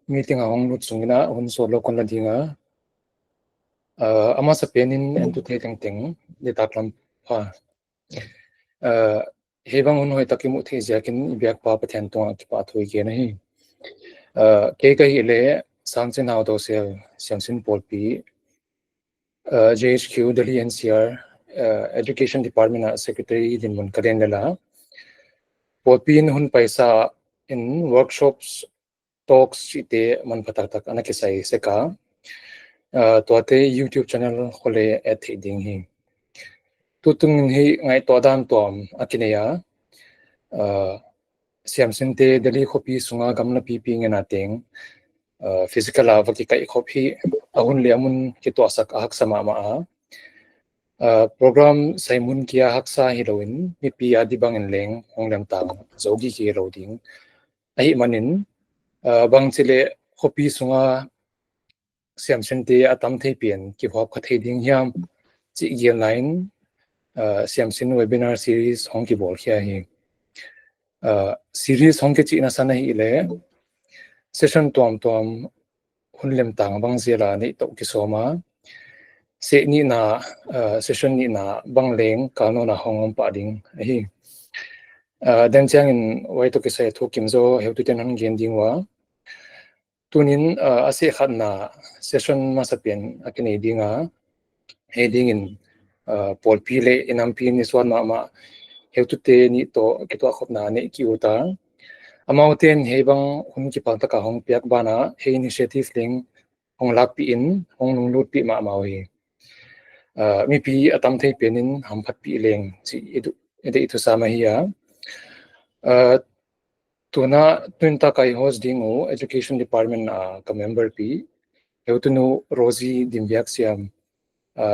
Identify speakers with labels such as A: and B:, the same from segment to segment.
A: meeting ahong lut sungina hun solo kon la dinga ama sa penin entu the teng de taklam pha hebang hun hoi takimu the jakin biak pa pathen to ki pa thoi ge nahi ke ka hi le sangchen how do sel siamsin polpi JHQ Delhi-NCR Education Department Secretary din mun karen la polpi hun paisa in workshops talks ite man patak tak anake sai seka to te YouTube channel khole at ding hi tutung hi ngai to dan tom akineya Siamsinte Delhi khopi sunga gamna pi ngena teng physical avaki kai khopi ahun le amun ki to sak ahak sama ma program saimun kia haksa hiloin mi pi adi bangin leng honglam tang zogi ki loading ahi manin bang chile khopi sunga Siamsinte atam thei pian ki hop khathei ding hiam chi gen line Siamsin webinar series hong ki bol khia hi series hong ke chi na sana hi le session tom hunlem tang bang zela nei to ki soma se ni na session ni na bang leng kano na hongom pa ding hi den chang in wai to ki sai tho kim zo heu tu ten han gen ding wa tunin ase khatna session ma sapian akini dinga heading in polpi le inampi ni swan ma heu tu te ni to ki to khopna ne ki uta amauten hebang hun ki pa ta ka hong piak bana he initiative leng hong lak pi in hong nung lut pi ma mawi mi pi atam thei penin ham phat pi leng chi edu itu sama hiya tuna twinta kai host dingo education department ka member pi heutunu rosi dimbiak siam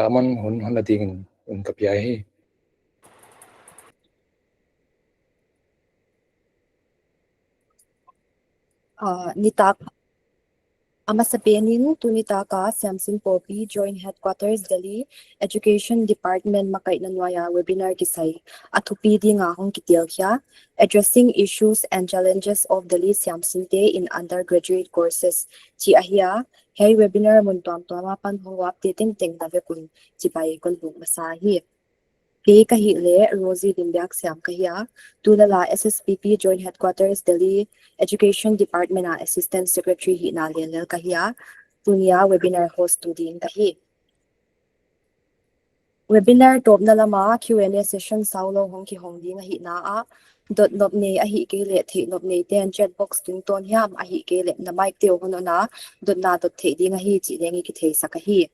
A: aman hun ding un ka pi hi
B: nitak Amasapenin tunitaka SIAMSIN Popi Joint Headquarters Delhi Education Department makai nanwaya webinar kisai atupi di nga hong kitilkya addressing issues and challenges of Delhi Siamsinte in undergraduate courses chi ahia hey webinar muntuam tuama pan hong updating teng na vekun chi bai kon buk masahi P kahile Rosie Dimbiak Siam kahia tulala SSPP Joint Headquarters Delhi Education Department Assistant Secretary hi na lel kahia tunia webinar host tu din kahi webinar top na lama QnA session saulo hong ki hong ding hi na a dot nop ne a hi ke le the nop ne ten chat box tung ton hiam a hi ke le na mic teo hono na dot na dot the ding hi chi lengi ki the sakahi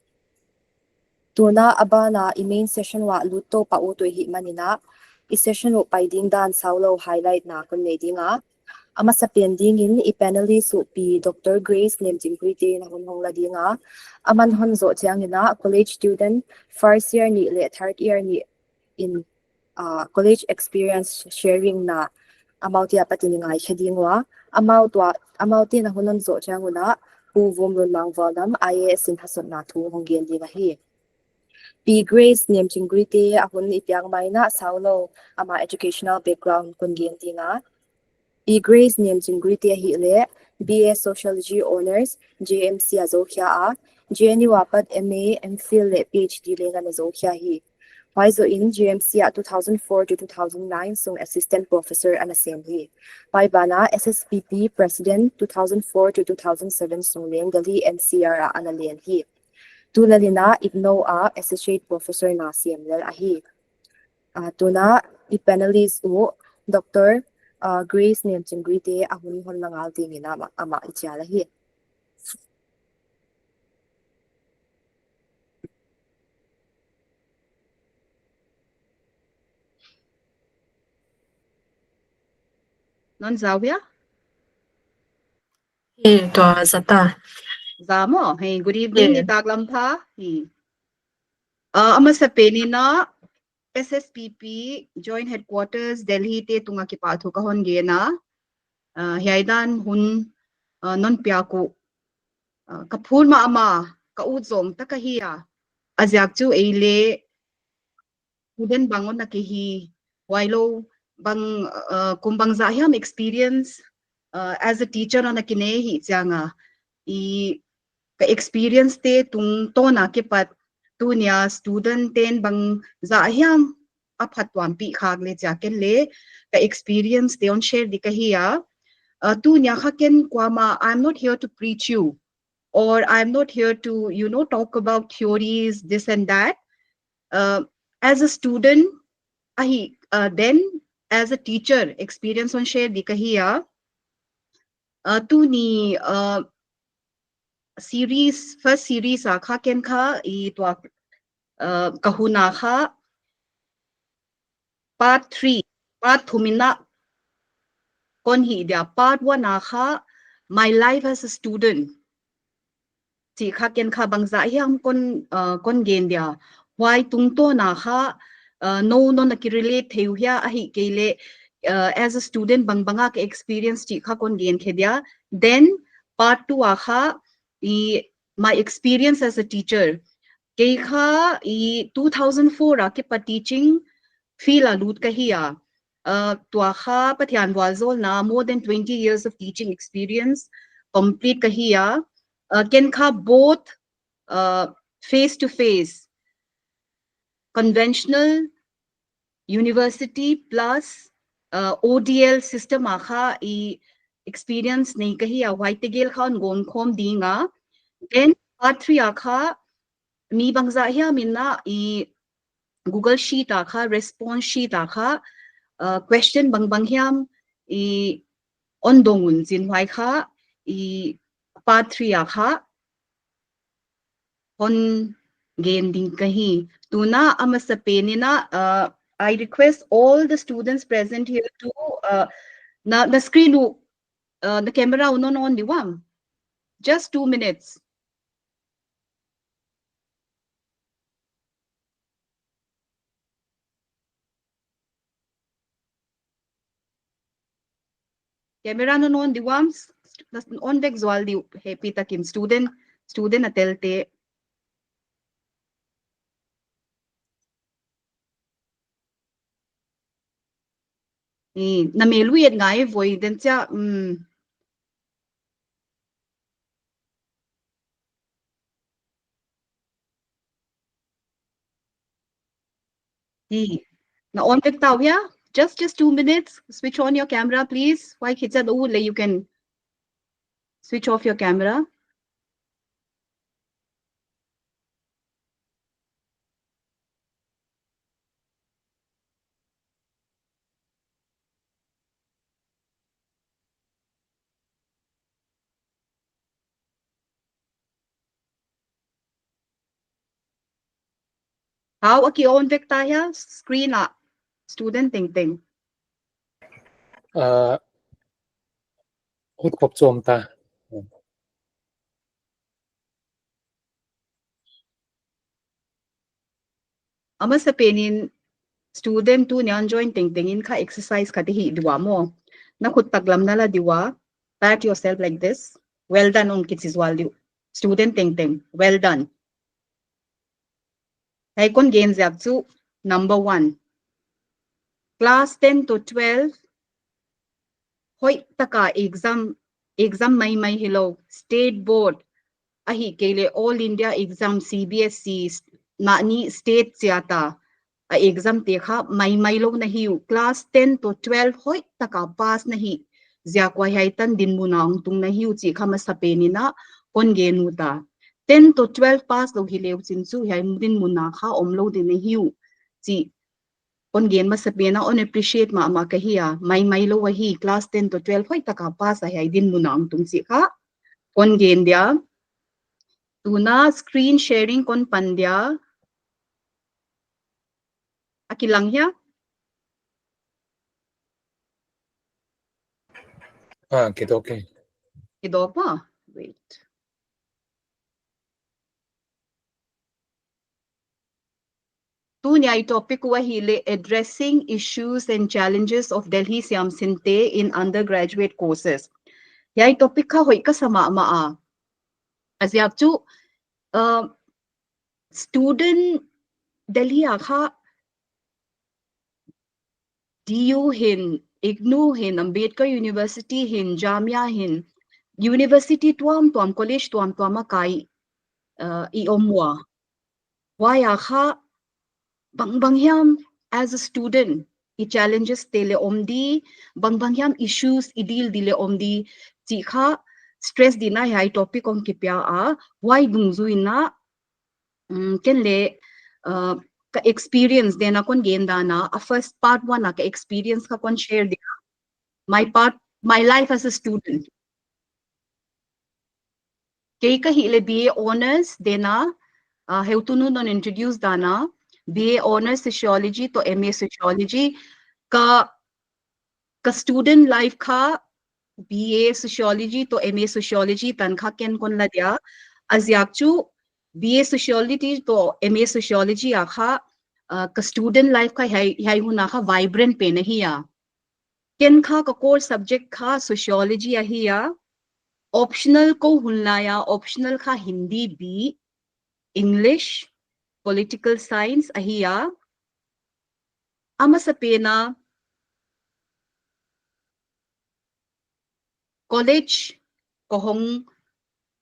B: tuna abana main session wa luto pa uto hi manina I session o pai ding dan saulo highlight na kon ne dinga ama sa pending in I panelist so pi Dr. Grace Nemching na hong la dinga aman hon zo chang na college student first year ni le third year ni in college experience sharing na amount ya patini ngai khedingwa amount na honon zo chang na Vumlunmang Vualnam IAS in Hasotna thu honggen dinga hi P. Grace Nemching ahun ipiang maina saulo ama educational background kungien tinga. P. Grace Nemching hi le BA Sociology Honors JMC azokhya a JNU apat MA MPhil le PhD le na azokhya hi. Waizo in GMC 2004 to 2009 sung assistant professor an assembly. Bana SSPP president 2004 to 2007 sung leng DELHI-NCR an alen hi. Tulalina ibno associate professor na CML ahi. Tuna I panelist o Dr. Grace Nemching ahun hon langal tingina ama ichalahi.
C: Non Zawia?
D: Hey, to Zata.
C: Zamo, hey, good evening, ni Taglampa. Ama sa penina SSPP Joint Headquarters Delhi te tunga ki pathu kahon gena hiaidan hun non piaku kapul ma ama ka uzom takahia azyak chu eile huden bangon na ki hi wailo bang kumbang zahiam experience as a teacher on a kine hi changa I ka experience te tung to na ke pat tu nya student ten bang za hiam apat wan pi khak le cha ken le ka experience te on share di ka hiya tu nya kha ken kwa ma I'm not here to preach you or I'm not here to talk about theories this and that as a student then as a teacher experience on share di ka hiya tu ni series first series kha ken kha I to kahuna kha part 3 part thumina kon hi dia part 1 kha my life as a student chỉ kha ken kha bang za hiam kon gen dia why tung to na kha no na ki relate theu hia a hi kele as a student bang banga ke experience chỉ kha kon gen khe dia then part 2 kha my experience as a teacher ke kha 2004 ke pa teaching feel alut ka hiya tua kha pathian walzol na more than 20 years of teaching experience complete ka hiya ken kha both face to face conventional university plus ODL system kha experience nei ka hiya white gel khan gon khom dinga then part 3 kha mi bangza hiya minna Google Sheet kha response sheet kha question bang hiam on dongun jin hwai kha part 3 kha on gain ding kahi tuna amasa penina I request all the students present here to na the screen the camera on the one just 2 minutes camera on the ones on the xwal di happy takin student atelte na melu yet ngai voi den cha na on the tau ya just 2 minutes switch on your camera please why kitsa do you can switch off your camera how aki on vekta ya screen student ting
A: hút khop chom ta
C: ama sa penin student tu nyan join ting in kha exercise ka hi diwa mo na khut taglam na la diwa pat yourself like this well done on kids wal di student ting well done hai kon gain jak chu number 1 class 10 to 12 hoi taka exam mai hello state board ahi kele all India exam CBSE na ni state chiata a exam te kha mai lo na hi class 10 to 12 hoi taka pass na hi zia kwa hai tan din munang tung na hi chi kha ma sape ni na kon ge nu ta 10 to 12 pass lo hi leu chin chu hai din muna kha om lo din na hi chi kon gen ma sape na on appreciate ma ka hi mai lo wa hi class 10 to 12 hoi taka pass hai din munang tung chi kha kon gen dia tuna screen sharing kon pandya akilang ya
A: okay
C: ido pa wait tu nyai topic wa hile addressing issues and challenges of Delhi Siamsinte in undergraduate courses yai topic ka hoi ka sama ma asyap chu student Delhi kha DU hin, IGNU hin, Ambedkar University hin, Jamia hin, University tuam college tuam kai I omwa. Why akha bang hiam as a student I challenges tele omdi bang hiam issues idil dile omdi chi kha stress dina hai topic om kipya a why dungzuina ken le ka experience dena kon gain dana a first part one ka experience ka kon share dina my life as a student kei ka hile BA honors dena heutunu non introduce dana BA honors sociology to MA sociology ka student life ka BA sociology to MA sociology tan kha ken kon la dia azyak chu BA sociology to MA sociology akha ka student life ka hai huna kha vibrant pe nahi ya ken kha ka core subject kha sociology ahi ya optional ko hunla ya optional kha Hindi B English political science ahi ya ama sa pena college kohong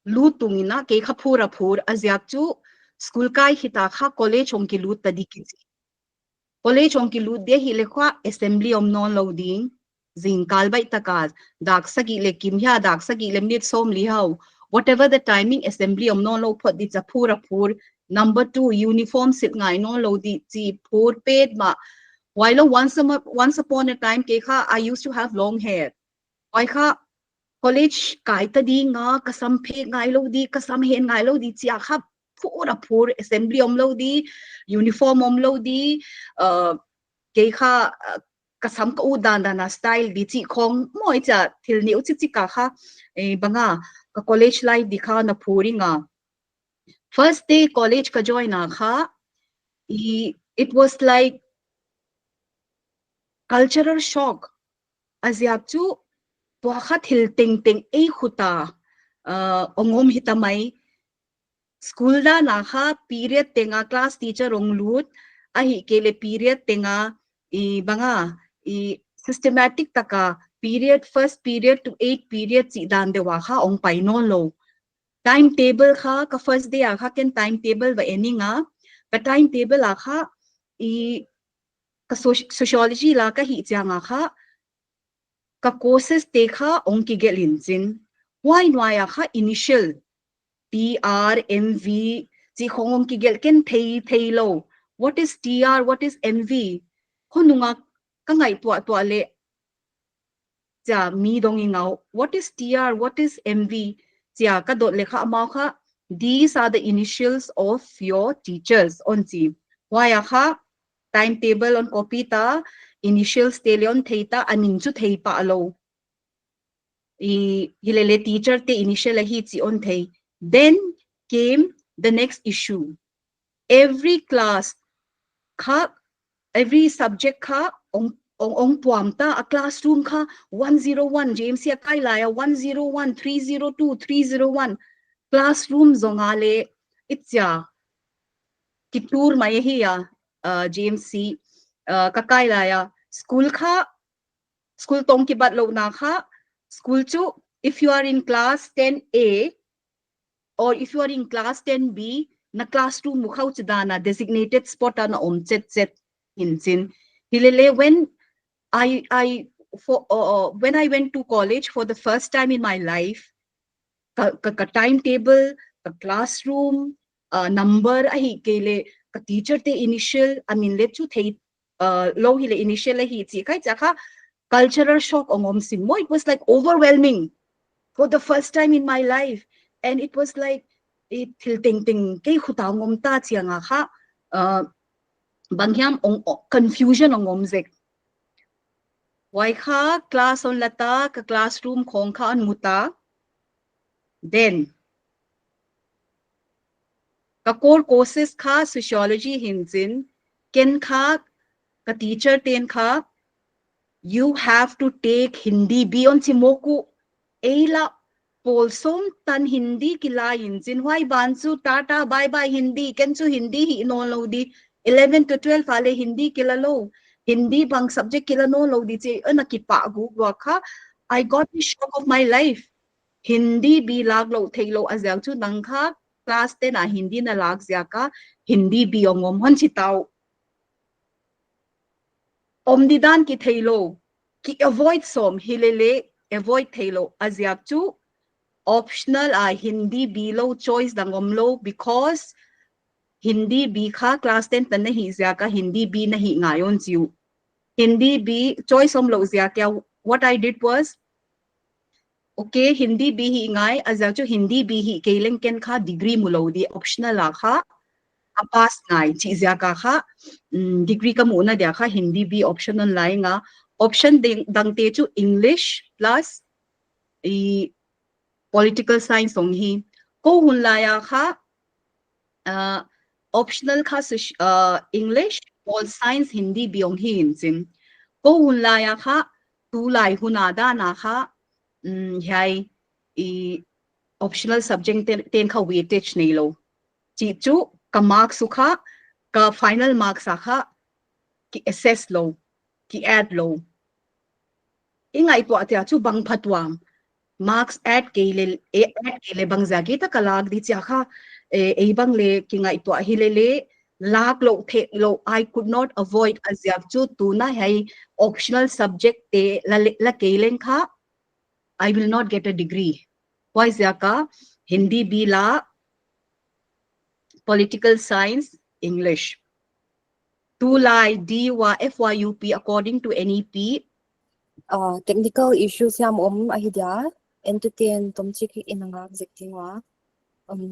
C: lutungina ke khapura phur azyak chu school kai hita kha college ong ki lut tadiki college ong ki lut de hi lekha assembly om non loading zing kalbai takaz dak sagi le kimya dak sagi le mit som li hau whatever the timing assembly om non lo phot di cha phura phur number 2 uniform sit ngai non lo di chi phur pet ma while once upon a time ke kha I used to have long hair why kha college kai ta di nga kasam phe ngai lo di kasam hen ngai lo di chia kha pura phur assembly om lo di uniform om lo di ke kha kasam ka udan dana style di chi khong moi cha thil ni uchi chi ka kha banga ka college life di kha na phuri nga first day college ka join na kha it was like cultural shock azyak chu to kha thil ting ei khuta ongom hitamai school da na kha period tenga class teacher ong lut ahi kele period tenga banga systematic taka period first period to 8 period si dan de wa kha ong pai no lo timetable kha ka first day kha ken timetable ba eninga ka timetable kha ka sociology la ka hi changa kha ka courses te kha ong ki gelin chin why kha initial TR MV chi khong ki gel ken thei lo what is TR what is MV khonunga ka ngai to le cha mi dong ingau what is TR what is MV cha ka dot lekha amau kha these are the initials of your teachers on chi why kha timetable on copy ta initials telion theita aning chu thei pa lo hilele teacher te initial hi chi on thei then came the next issue every class kha every subject kha ong puam ta a classroom kha 101 James ya kai la ya 101 302 301 classroom zongale itya kitur mai hi ya James C ka kai la ya school kha school tong ki bat lo na kha school chu if you are in class 10A or if you are in class 10B na classroom mukhau chidana designated spot ana omchet in sin hilele when when I went to college for the first time in my life ka timetable ka classroom number ahi kele ka teacher te initial I mean let you thei low hile initial hi chi kai chakha cultural shock ongom sim mo it was like overwhelming for the first time in my life and it was like it thil ting ke khuta ngom ta chianga kha bangyam ong confusion ongom zek why kha class on lata ka classroom khong kha an muta then ka core courses kha sociology hinzin ken kha ka teacher ten kha you have to take Hindi beyond Chimoku eila polsom tan Hindi kila hinzin why bansu tata bye bye Hindi kensu Hindi hi no lo di 11 to 12 ale Hindi kila lo Hindi bang subject kila no lo di che nakipa gu ka I got the shock of my life. Hindi bi lag lo thei lo azang chu nang kha class te na Hindi na lag zia ka Hindi bi ongom hon chi tau om di dan ki thei lo ki avoid som hilele avoid thei lo azia chu optional Hindi bi lo choice dangom lo because Hindi bi kha class 10 tan nahi zia ka Hindi bi nahi ngayon chiu Hindi bi choice om lo zia kya what I did was okay Hindi bi hi ngai azang chu Hindi bi hi keleng ken kha degree mulo di optional la kha apas ngai chi zia ka kha degree ka mu na dia kha Hindi bi optional lai nga option dang te chu English plus political science ong hi ko hun la ya kha optional kha English pol science Hindi bi ong hi in chin ko hun la ya kha tu lai huna da na kha hai optional subject ten kha weightage nei lo chi chu ka marks su kha ka final marks a kha ki assess lo ki add lo ingai po atia chu bang phatwang marks add kele bang zagi ta kalag di cha kha e bang le ki ngai to hi le lag lo the lo I could not avoid azyak chu tu na hai optional subject te la keleng kha I will not get a degree why zaka Hindi bi la political science English tu lai D wa FYUP according to NEP
B: technical issues yam ahidia entertain tom chi ki inanga objecting wa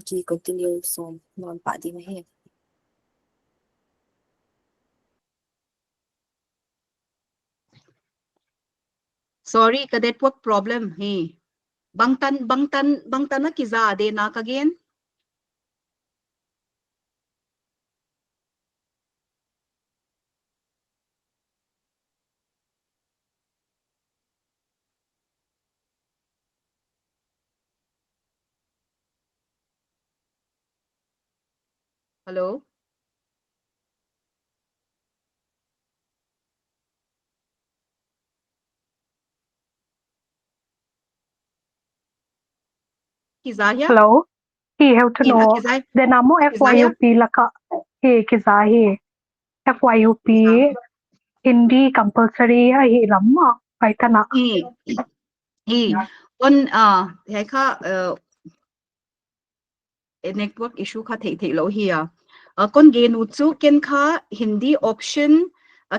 B: ki continue so non pa di ma he
C: sorry ka network problem he bangtan na kiza de na again hello kiza ya
D: Hello. He have to
C: in
D: know
C: kiza
D: the namo
C: Kizaya?
D: FYUP laka he kizahi FYUP Hindi compulsory hi lamma kaitana.
C: on hai kha network issue kha thei lo here kon ge nu chu ken kha Hindi option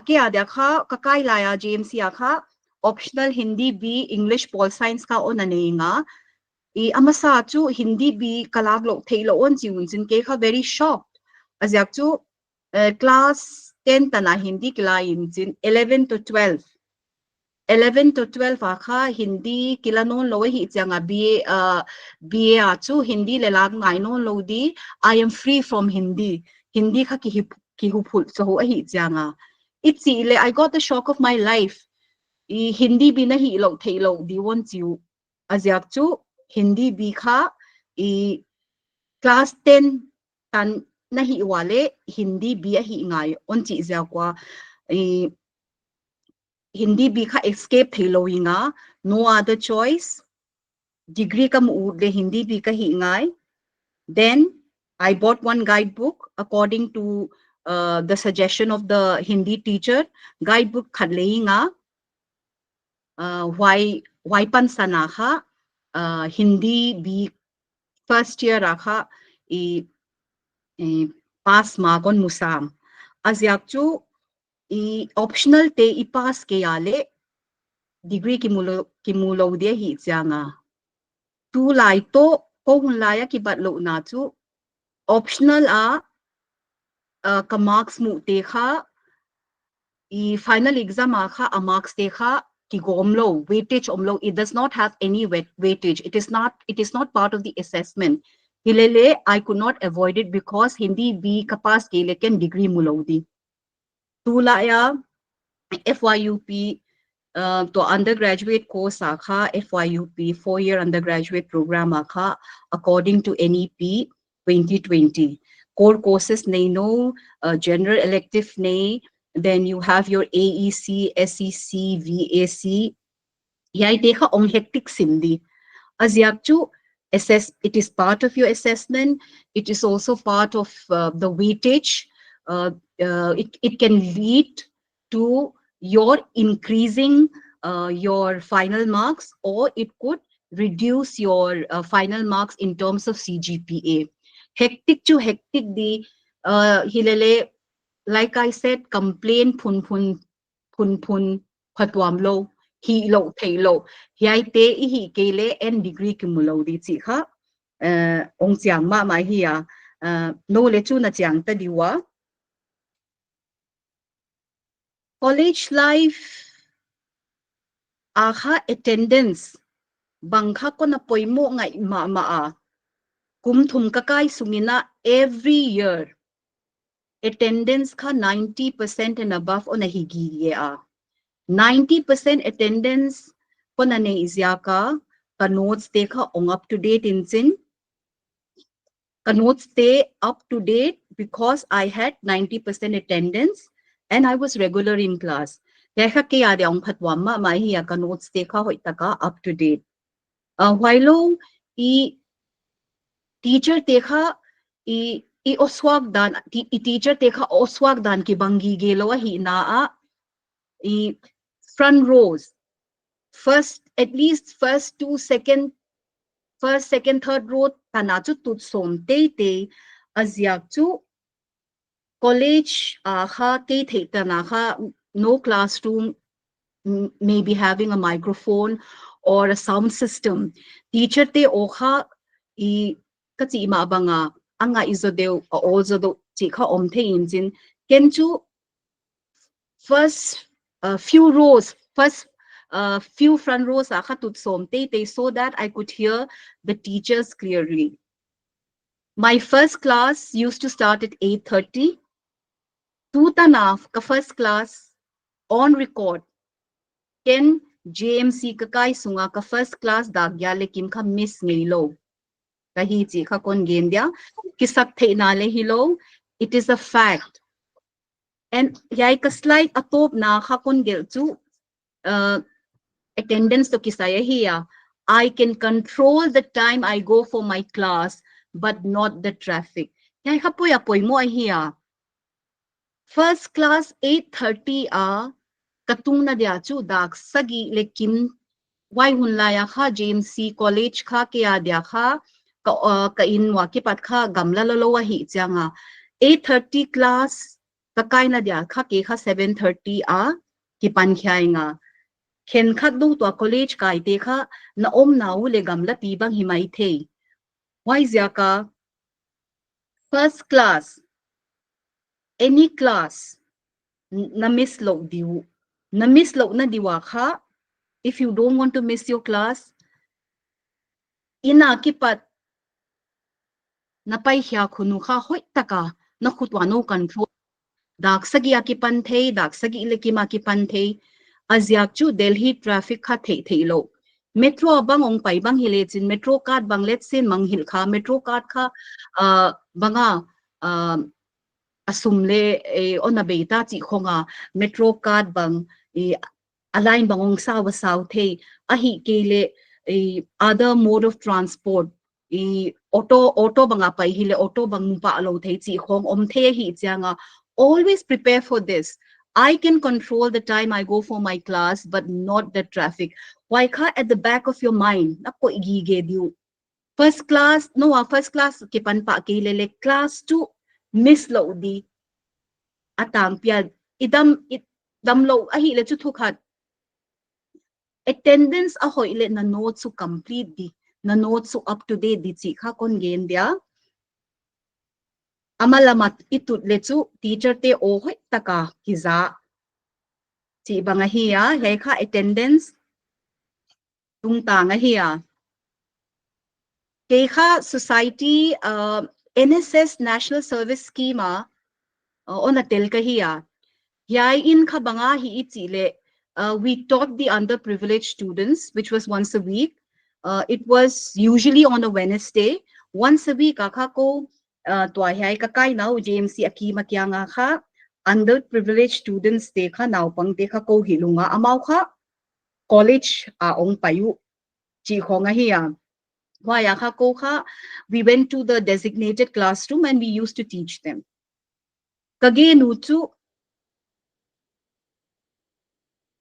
C: ke adya kha ka kai la ya JMC kha optional Hindi B English pol science ka on ane nga amasa chu Hindi bi kalag lo thei lo on jiun jin ke kha very shocked azyak chu class 10 tana Hindi klain jin 11 to 12 akha Hindi kilanon lo hi changa BA chu Hindi le lag ngai non lo di I am free from Hindi kha ki hu phul so hi changa itsi le I got the shock of my life Hindi bi na hi lo thei lo di won chiu azyak chu Hindi bi kha class 10 tan na hi wale Hindi bi a hi ngai on chi za kwa Hindi bi kha escape thilo inga no other choice degree kam u de Hindi bi ka hi ngai then I bought one guidebook according to the suggestion of the Hindi teacher guidebook khaleinga why pan sana kha Hindi bi first year rakha pass mark on musam azyak chu optional te I pass ke yale degree ki mulo dia hi changa tu lai to ko hun la ya ki bat lo na chu optional ka marks mu te kha final exam kha a marks te kha ki gom lo weightage omlo it does not have any weightage it is not part of the assessment hilele I could not avoid it because Hindi B ka pass ke lekin degree mulo di tu la ya FYUP to undergraduate course akha FYUP 4-year undergraduate program akha according to NEP 2020 core courses nei no general elective nei then you have your AEC, SEC, VAC. Yai teka ong hectic sindi. Azyak chu assess, it is part of your assessment. It is also part of the weightage. It can lead to your increasing your final marks, or it could reduce your final marks in terms of CGPA. Hectic to hectic di hilele, like I said, complain pun patwam lo, hi lo thei lo, hi te I hi kele n degree kumulo di chi kha ong chiang ma mai hi no le chu na chiang ta diwa. College life aha attendance bangkha ko na poimo ngai ma kum thum kakai sumina every year attendance ka 90% and above on a higi 90% attendance ko na ne izya ka notes dekha on up to date insin ka notes stay up to date because I had 90% attendance and I was regular in class. Dekha ke ade ong phatwa ma mai hi ka notes dekha hoi taka up to date. While I teacher dekha I oswag dan I teacher dekha oswag dan ki bangi gelo hi na I front rows, first at least first two second first second third row tanachu tut som te azyak chu college ha te tana ha no classroom, maybe having a microphone or a sound system. Teacher te oha I kachi ma banga anga izodeu also do chikha omte injin kenchu first few rows, first few front rows tut som te so that I could hear the teachers clearly. My first class used to start at 8:30. Tutanaf ka first class on record. Ken JMC ka kai sunga ka first class dagya lekim ka miss ngilo. Kahi chi ka kon gendia kisak the nale hilo. It is a fact. And yai ka slide atop na ka kon gel chu attendance to kisaya hiya. I can control the time I go for my class, but not the traffic. Yai hapoy apoy mo hiya. First class 8:30 katung na dia chu dak sagi lekim wai hun laya kha JMC college kha kya dia kha ka in wa ki pat kha gamla lo wa hi changa 8:30 class ka kai na dia kha ke kha 7:30 ki pan khyai nga khen khat du to college kai te kha na om na u le gamla pi bang hi mai the wai zya ka first class any class na miss lo diu na miss lo na diwa kha if you don't want to miss your class ina kipat na pai hya khunu kha hoi taka na khutwa no control dak sagi akipan thei dak sagi lekima kipan thei azyak chu Delhi traffic kha thei lo metro bang ong pai bang hile chin metro card bang let sin mang hil kha metro card kha banga asumle ona beita chi khonga metro card bang align bangong sawa thei ahi kele other mode of transport auto banga pai hile auto bang pa lo thei chi khong om the hi changa always prepare for this. I can control the time I go for my class, but not the traffic. Why ka at the back of your mind nako igige diu first class no first class kipan pa kilele class 2 miss lo di atang pia idam lo ahi le chu thukhat attendance a hoile na notes su complete di na notes su up to date di chi kha kon gen dia amalamat itut le chu teacher te o hoi taka kiza chi banga hiya he kha attendance tung ta nga hiya ke kha society NSS National Service Scheme on a tel ka hiya yai in kha banga hi ichi le we taught the underprivileged students, which was once a week. It was usually on a Wednesday. Once a week, akha ko toa hai kakai now JMC aki makyanga kha underprivileged students te kha naupang te kha ko hilunga amau kha college a ong payu chi khonga hiya waya kha ko kha we went to the designated classroom and we used to teach them kage nu chu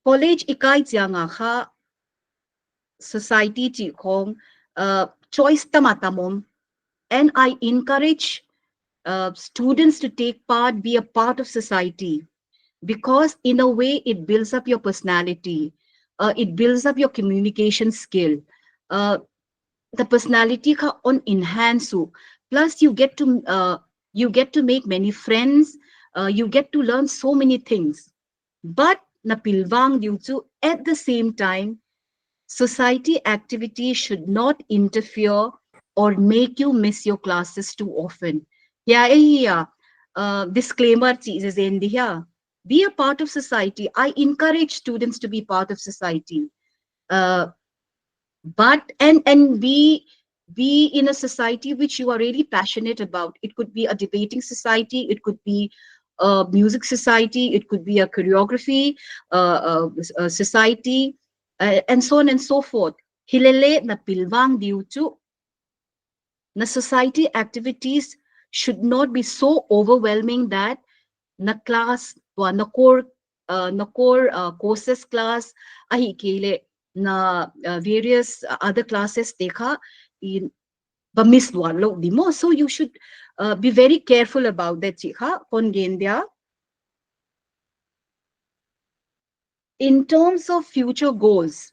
C: college ikai chianga kha society chi khong choice tamatamom, and I encourage students to take part, be a part of society, because in a way it builds up your personality, it builds up your communication skill, the personality ka on enhance you. Plus you get to make many friends, you get to learn so many things. But napilwang due to at the same time, society activities should not interfere or make you miss your classes too often. Yeah. Disclaimer is in here. Be a part of society. I encourage students to be part of society. But and be in a society which you are really passionate about. It could be a debating society, it could be a music society, it could be a choreography society, and so on and so forth. Hilele na pilwang diutu na society activities should not be so overwhelming that na class na core courses class ahi kele na various other classes dekha in miss lo dimo. So you should be very careful about that chikha kon gendia. In terms of future goals,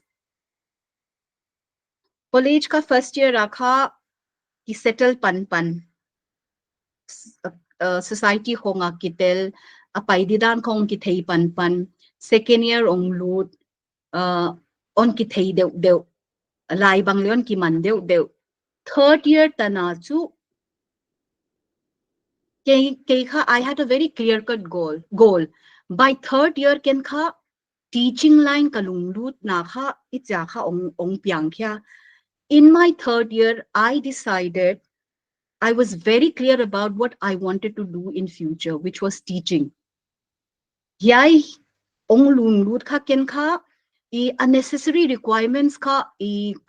C: college ka first year rakha ki settle pan society honga kitel apai didan kong ki thei pan second year ong lut on ki thei deu lai bang leon ki man deu third year tanachu kha I had a very clear cut goal by third year ken kha teaching line kalung lut na kha itja kha ong piang kya. In my third year I decided, I was very clear about what I wanted to do in future, which was teaching. Yai ong lung lut kha ken kha I unnecessary requirements ka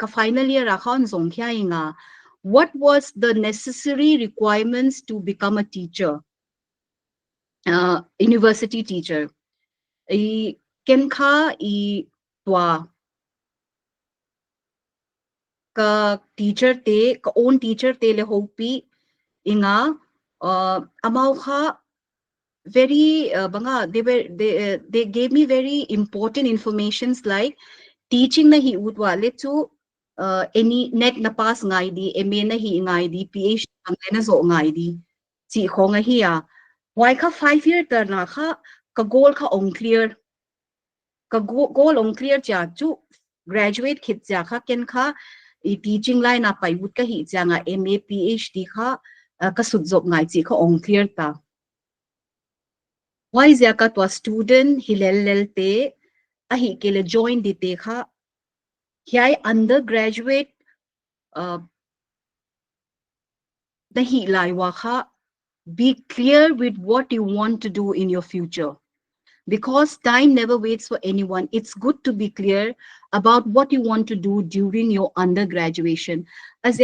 C: final year rakhan zong kya inga. What was the necessary requirements to become a teacher, university teacher? Ken kha twa ka teacher te ka own teacher te le hopi inga amau kha very banga they gave me very important informations like teaching na hi utwale to any net na pass ngai di MA na hi ngai di PhD na zo ngai di chi khonga hi ya why kha 5 year tar na kha ka goal kha ong clear ka goal ong clear cha chu graduate khit cha kha ken kha I teaching line na pai wut ka hi cha nga MA PhD kha ka sut zop ngai chi kha ong clear ta. Why is yaka to a student hilel te ahi kele join di te kha hyai undergraduate nahi lai wa kha be clear with what you want to do in your future, because time never waits for anyone. It's good to be clear about what you want to do during your undergraduation. As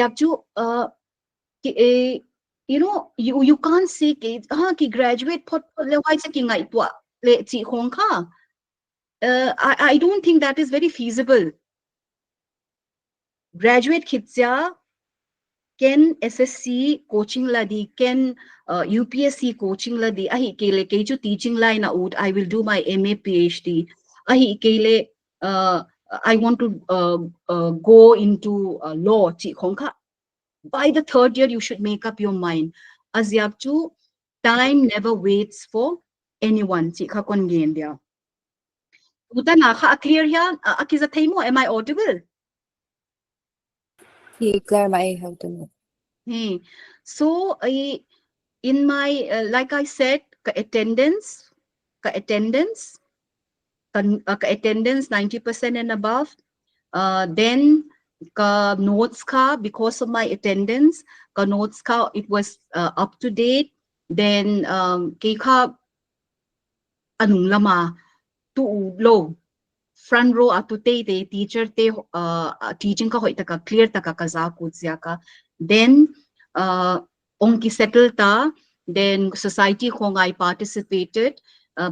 C: you know, you can't say ki graduate pot le wai se ki ngai twa le chi khong kha. I don't think that is very feasible. Graduate khitja ken SSC coaching ladi ken UPSC coaching ladi ahi kele ke ju teaching line out. I will do my MA PhD ahi kele I want to go into law chi khong kha. By the third year you should make up your mind. As yapchu time never waits for anyone chi kha kon gen dia. Uta na kha clear here akiza thaimo. Am I audible?
B: Clear my how to know.
C: Hey, so in my like I said, attendance 90% and above. Then notes ka, because of my attendance, notes ka it was up to date. Then anung lama tu lo front row atu te teacher te teaching ka hoi taka clear taka kaza kutzia ka then onki settle ta then society khong I participated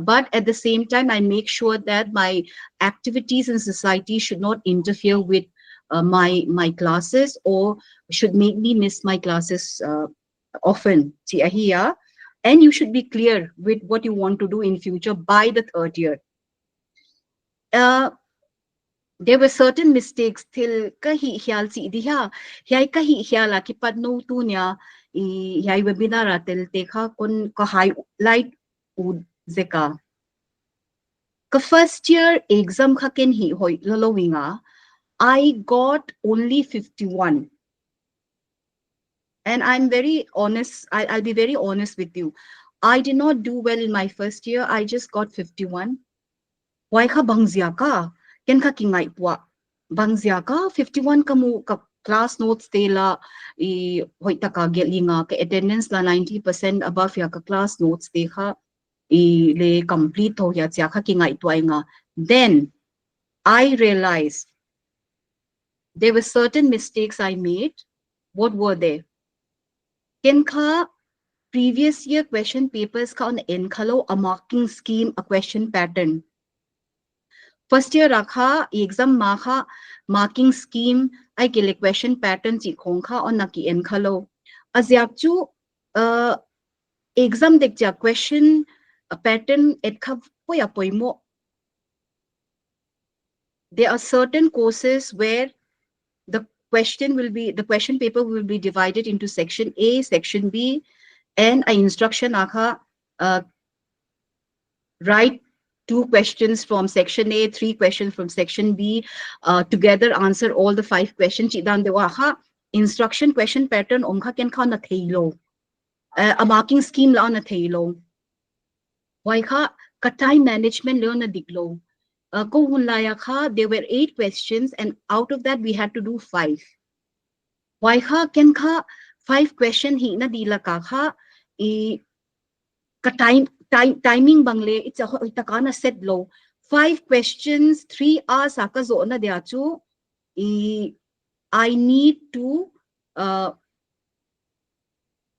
C: but at the same time I make sure that my activities in society should not interfere with my classes or should make me miss my classes often. And you should be clear with what you want to do in future by the third year. There were certain mistakes till kahi hyal si diha hyai kahi hyala ki pad no tu nya hyai webinar tel tekha kon ka highlight ud zeka ka first year exam kha ken hi hoi lolowinga I got only 51. And I'm very honest, I'll be very honest with you. I did not do well in my first year. I just got 51. Why ka bangzia ka? Ken ka kingay puwa? Bangzia ka? 51 ka mo ka class notes tela hoy ta ka gelinga ka attendance la 90% above ya ka class notes te ka le complete ho ya tia ka kingay tuay nga. Then I realized there were certain mistakes I made. What were they? Ken ka previous year question papers ka on enkalo a marking scheme, a question pattern. First year rakha exam makha marking scheme I kile question pattern chi khongkha on naki enkalo. Azyak chu exam dekja question pattern etkha poya poimo. There are certain courses where the question paper will be divided into section A, section B, and an instruction akha write 2 questions from section A, 3 questions from section B, together answer all the 5 questions. Chidan dewa ha instruction question pattern omkha ken kha na thailo. A marking scheme la na thailo. Why kha ka time management le na diglo. Ko hunlaya kha there were 8 questions and out of that we had to do 5. Why kha ken kha 5 question hi na dila ka kha ka timing bangle it's a itakana set low 5 questions 3 hours aka zona dia chu I need to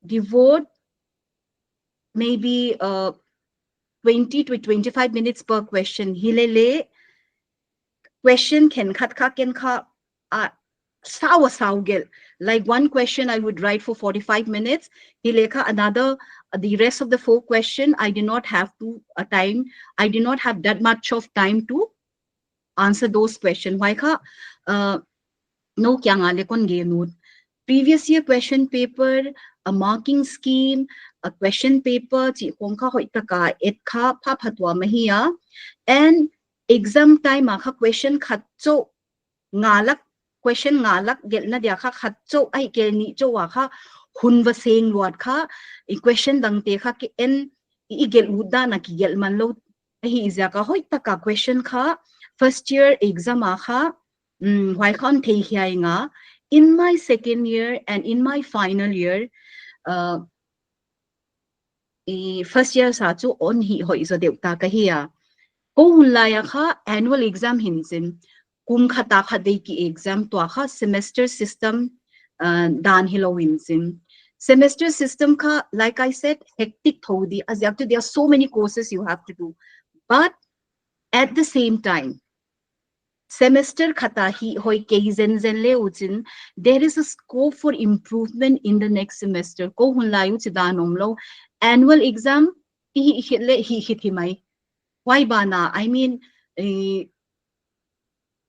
C: devote maybe 20 to 25 minutes per question hilele question ken khat kha ken kha saw like one question I would write for 45 minutes hileka another the rest of the 4 question I did not have I did not have that much of time to answer those questions. Why ka no kya ngale kon ge note previous year question paper a marking scheme a question paper chi khongkha hoi taka et kha pha phatwa mahia and exam time akha question khatcho ngalak question ngalak gel na dia kha khatcho ai ke ni cho wa kha hun wa seng luat kha I question dang te kha ke en I gel uda na ki gel man lo hi izya ka hoi taka question kha first year exam akha why can't te hiai nga in my second year and in my final year first year sa chu on hi hoi zo deuta ka hiya ko hunlaya kha annual exam hinsin kum khata khadei ki exam to kha semester system dan hilowin sin semester system kha like I said hectic thodi as you have to there are so many courses you have to do but at the same time semester khata hi hoi ke zen le uchin there is a scope for improvement in the next semester ko hunlayu chidanom lo annual exam hi mai why bana I mean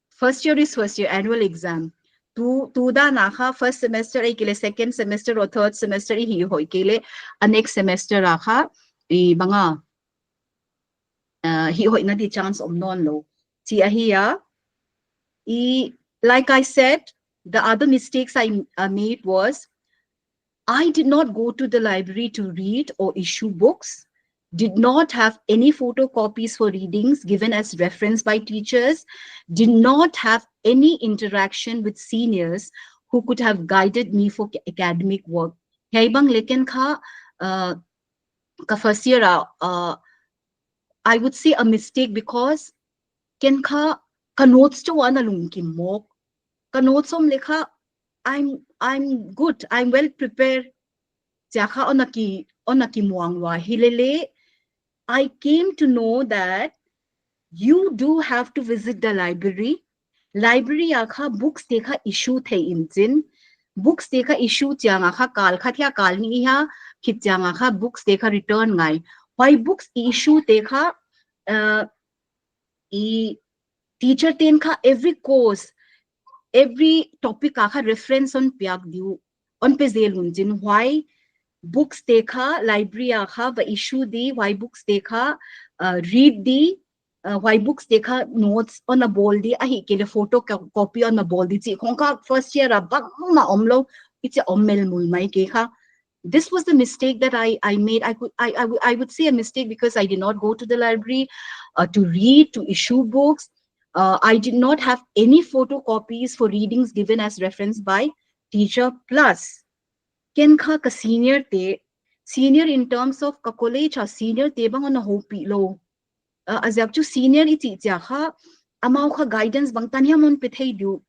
C: first year is first year annual exam tu da na kha first semester ai kile second semester or third semester hi hoi kile a next semester ra kha banga hi hoi na di chance om non lo ti a hiya like I said the other mistakes I made was I did not go to the library to read or issue books, did not have any photocopies for readings given as reference by teachers, did not have any interaction with seniors who could have guided me for academic work. Bang leken ka ka first year I would say a mistake because ken kha notes to wana lung ki mok notes om lekha I'm good, I'm well prepared. Jaka onaki muangwa hilele. I came to know that you do have to visit the library. Library akha books dekha issue the injin. Books dekha issue chang akha kal khathya kal ni ha khit chang akha books dekha return ngai. Why books issue dekha e teacher ten kha every course every topic akha reference on piak diu on pe zel hunjin. Why books dekha library akha va issue di why books dekha read di why books dekha notes on a ball di ahi ke photo copy on a ball di chi khongka first year abang ma omlo it's a ommel mul mai ke kha. This was the mistake that I made. I would say a mistake because I did not go to the library to read, to issue books. I did not have any photocopies for readings given as reference by teacher. Plus ken kha ka senior in terms of ka college or senior te bang on a hopi lo azap chu senior iti cha kha amau kha guidance bang tanya mon pe thei du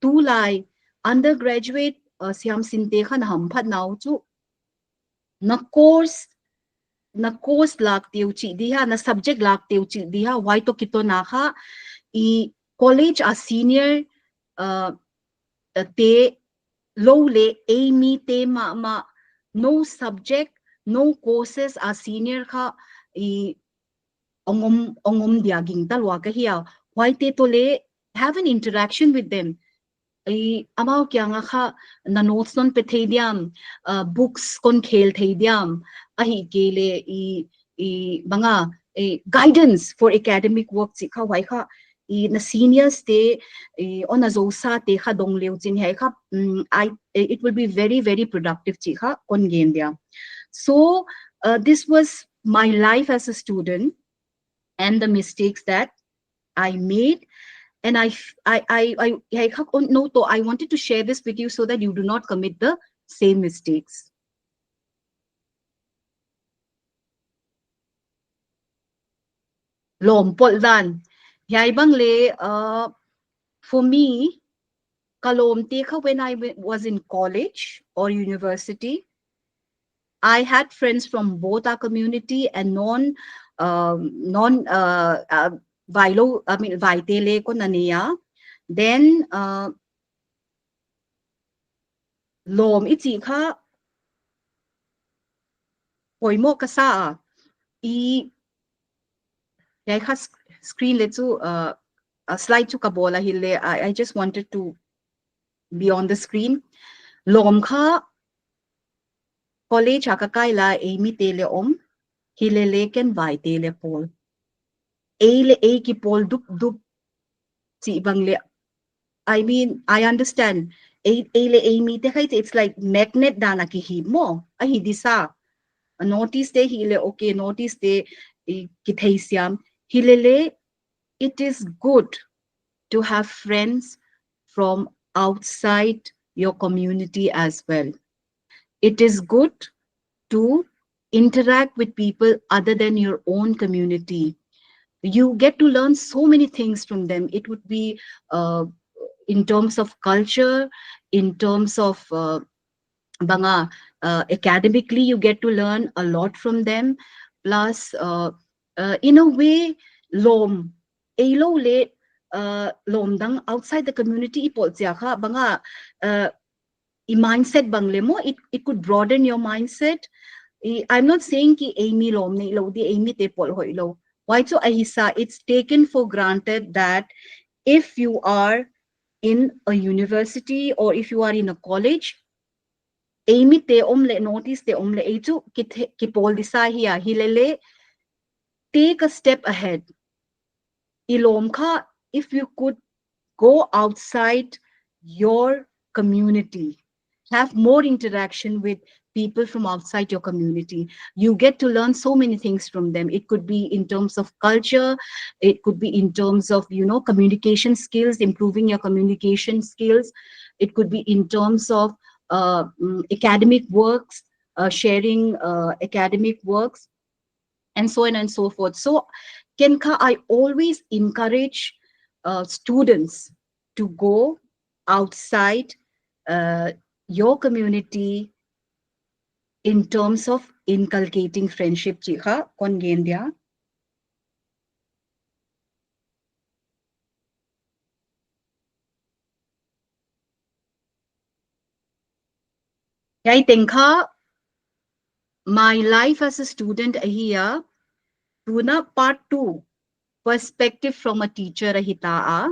C: tu lai undergraduate Siamsinte kha na ham phat naw chu na course lak teu chi diha na subject lak teu chi diha why to kito na kha I college a senior te low le amy te ma no subject no courses a senior kha I ongom diaging talwa ka hiya why te to le have an interaction with them. Amao kya nga kha na notes non pe theidiam books kon khel theidiam ahi kele I banga guidance for academic work chi kha wai kha na seniors te on a zosa te kha dong leu chin hai kha it will be very very productive chi kha kon gen dia. So this was my life as a student and the mistakes that I made. And I no, I wanted to share this with you so that you do not commit the same mistakes. Lom pol dan. Yai bang le for me, kalom teka when I was in college or university, I had friends from both our community and Vailo, I mean Vaitele ko naniya. Then lom iti ka poimo kasa I yai ka screen letu a slide to kabola hille. I just wanted to be on the screen. Lom ka college akakai la amy tele hile leken Vaitele pol. Eile ki pol dup si ibang le. I mean, I understand. It's like magnet dana ki himo. Ahidisa. Notice de hile okay. Notice de kithaisiam. Hilele. It is good to have friends from outside your community as well. It is good to interact with people other than your own community. You get to learn so many things from them. It would be in terms of culture, in terms of academically, you get to learn a lot from them. Plus, in a way, lom dang outside the community banga mindset banglemo. It could broaden your mindset. I'm not saying ki amy lom ne lo di amy te pol hoi lo. Why so ahisa? It's taken for granted that if you are in a university or if you are in a college, amy te omle notice te omle eju ki pol disa hiya hilele. Take a step ahead. Ilomka, if you could go outside your community, have more interaction with people from outside your community. You get to learn so many things from them. It could be in terms of culture. It could be in terms of, communication skills, improving your communication skills. It could be in terms of academic works, sharing academic works. and so on and so forth. So Kenka, I always encourage students to go outside your community in terms of inculcating friendship. Chika kon gendia. Yai tengka my life as a student here, tuna part 2, perspective from a teacher hitaa.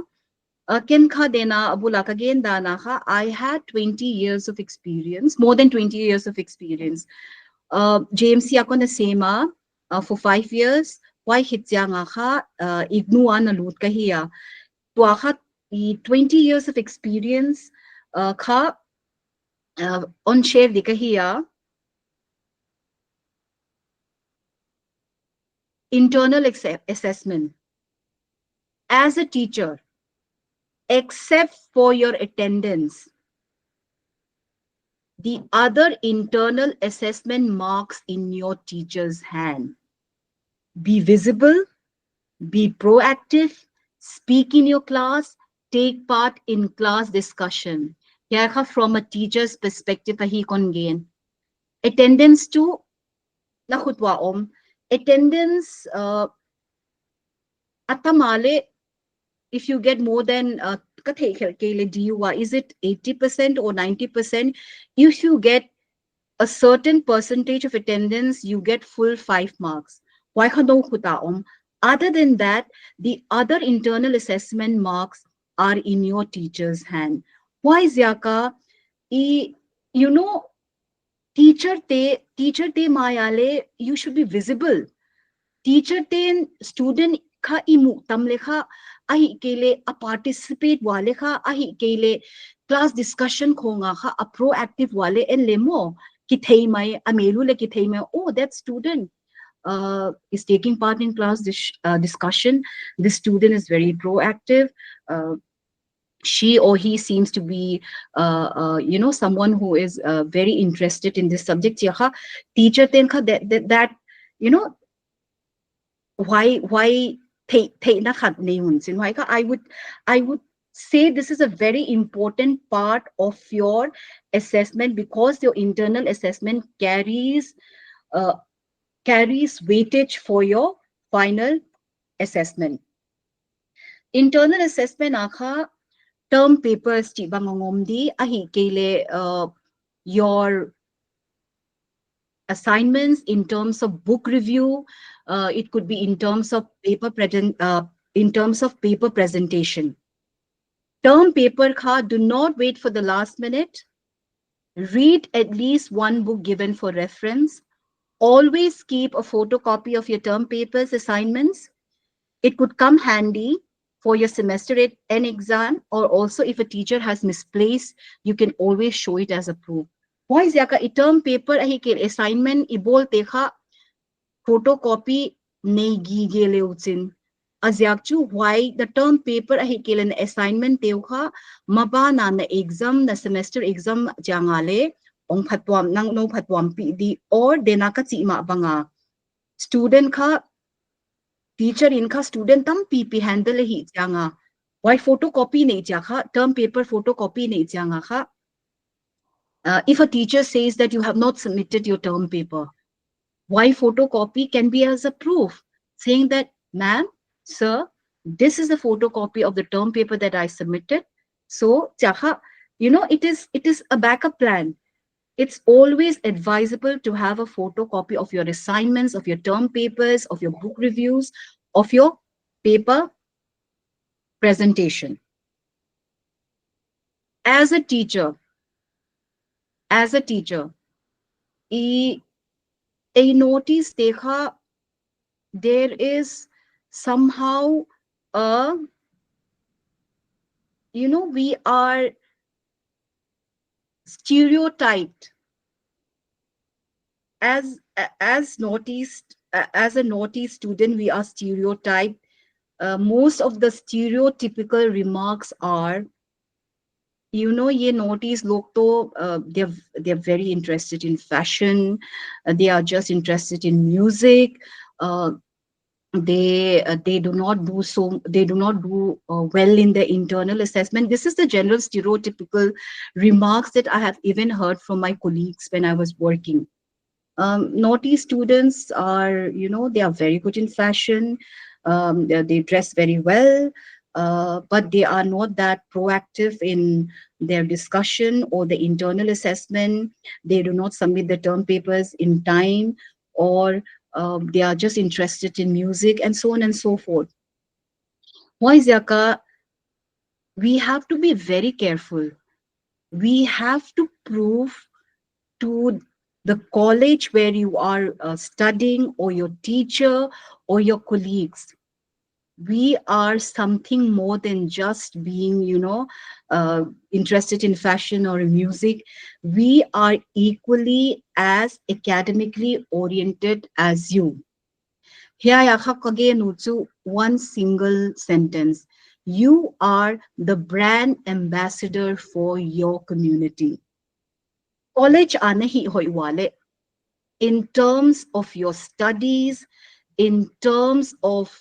C: Kenka dena abula kagen dana ha, I had 20 years of experience, more than 20 years of experience. JMC ako na sema for 5 years. Why hitya nga ka ignuan na lut kahiya. Tua ka 20 years of experience ka on share di kahiya. Internal assessment. As a teacher, except for your attendance, the other internal assessment marks in your teacher's hand. Be visible, be proactive, speak in your class, take part in class discussion. Here from a teacher's perspective, he can gain. Attendance to nakutwa attendance atamale, if you get more than is it 80% or 90%? If you get a certain percentage of attendance, you get full 5 marks. Other than that, the other internal assessment marks are in your teacher's hand. Why Zyaka? You know, teacher te mayale, you should be visible. Teacher te student ka imu tamlekha ahi kele a participate wale kha ahi kele class discussion khonga kha a proactive wale en lemo kithei mai amelu le kithei mai, oh, that student is taking part in class discussion. This student is very proactive. She or he seems to be someone who is very interested in this subject. Yaha teacher ten kha that you know why I would say this is a very important part of your assessment, because your internal assessment carries weightage for your final assessment. Internal assessment akha term papers ti bangongomdi ahi kele your assignments in terms of book review. It could be in terms of paper presentation. Term paper kha, do not wait for the last minute. Read at least one book given for reference. Always keep a photocopy of your term papers assignments. It could come handy for your semester end exam, or also if a teacher has misplaced, you can always show it as a proof. Why is yaka term paper ahi ke assignment ibol tekha photocopy nei gigele utsin. Azyakchu why the term paper ahi ke an assignment tekha mabana na exam na semester exam jangale ong phatwam nang no phatwam pd or denaka chi ma banga student kha teacher inka student tam pp handle hi janga. Why photocopy nei jakha term paper photocopy nei janga kha. If a teacher says that you have not submitted your term paper, why photocopy can be as a proof, saying that, ma'am, sir, this is a photocopy of the term paper that I submitted. So, it is a backup plan. It's always advisable to have a photocopy of your assignments, of your term papers, of your book reviews, of your paper presentation. As a teacher, I notice dekha there is somehow we are stereotyped as a naughty student. We are stereotyped. Most of the stereotypical remarks are, ye notice log to they're very interested in fashion, they are just interested in music, uh, they do not do well in their internal assessment. This is the general stereotypical remarks that I have even heard from my colleagues when I was working. Naughty students are, they are very good in fashion. They dress very well, but they are not that proactive in their discussion or the internal assessment. They do not submit the term papers in time, or they are just interested in music and so on and so forth. Why, Zaka? We have to be very careful. We have to prove to the college where you are studying, or your teacher or your colleagues, we are something more than just being, interested in fashion or music. We are equally as academically oriented as you. Here I have again one single sentence. You are the brand ambassador for your community. College anahi hoi wale. In terms of your studies, in terms of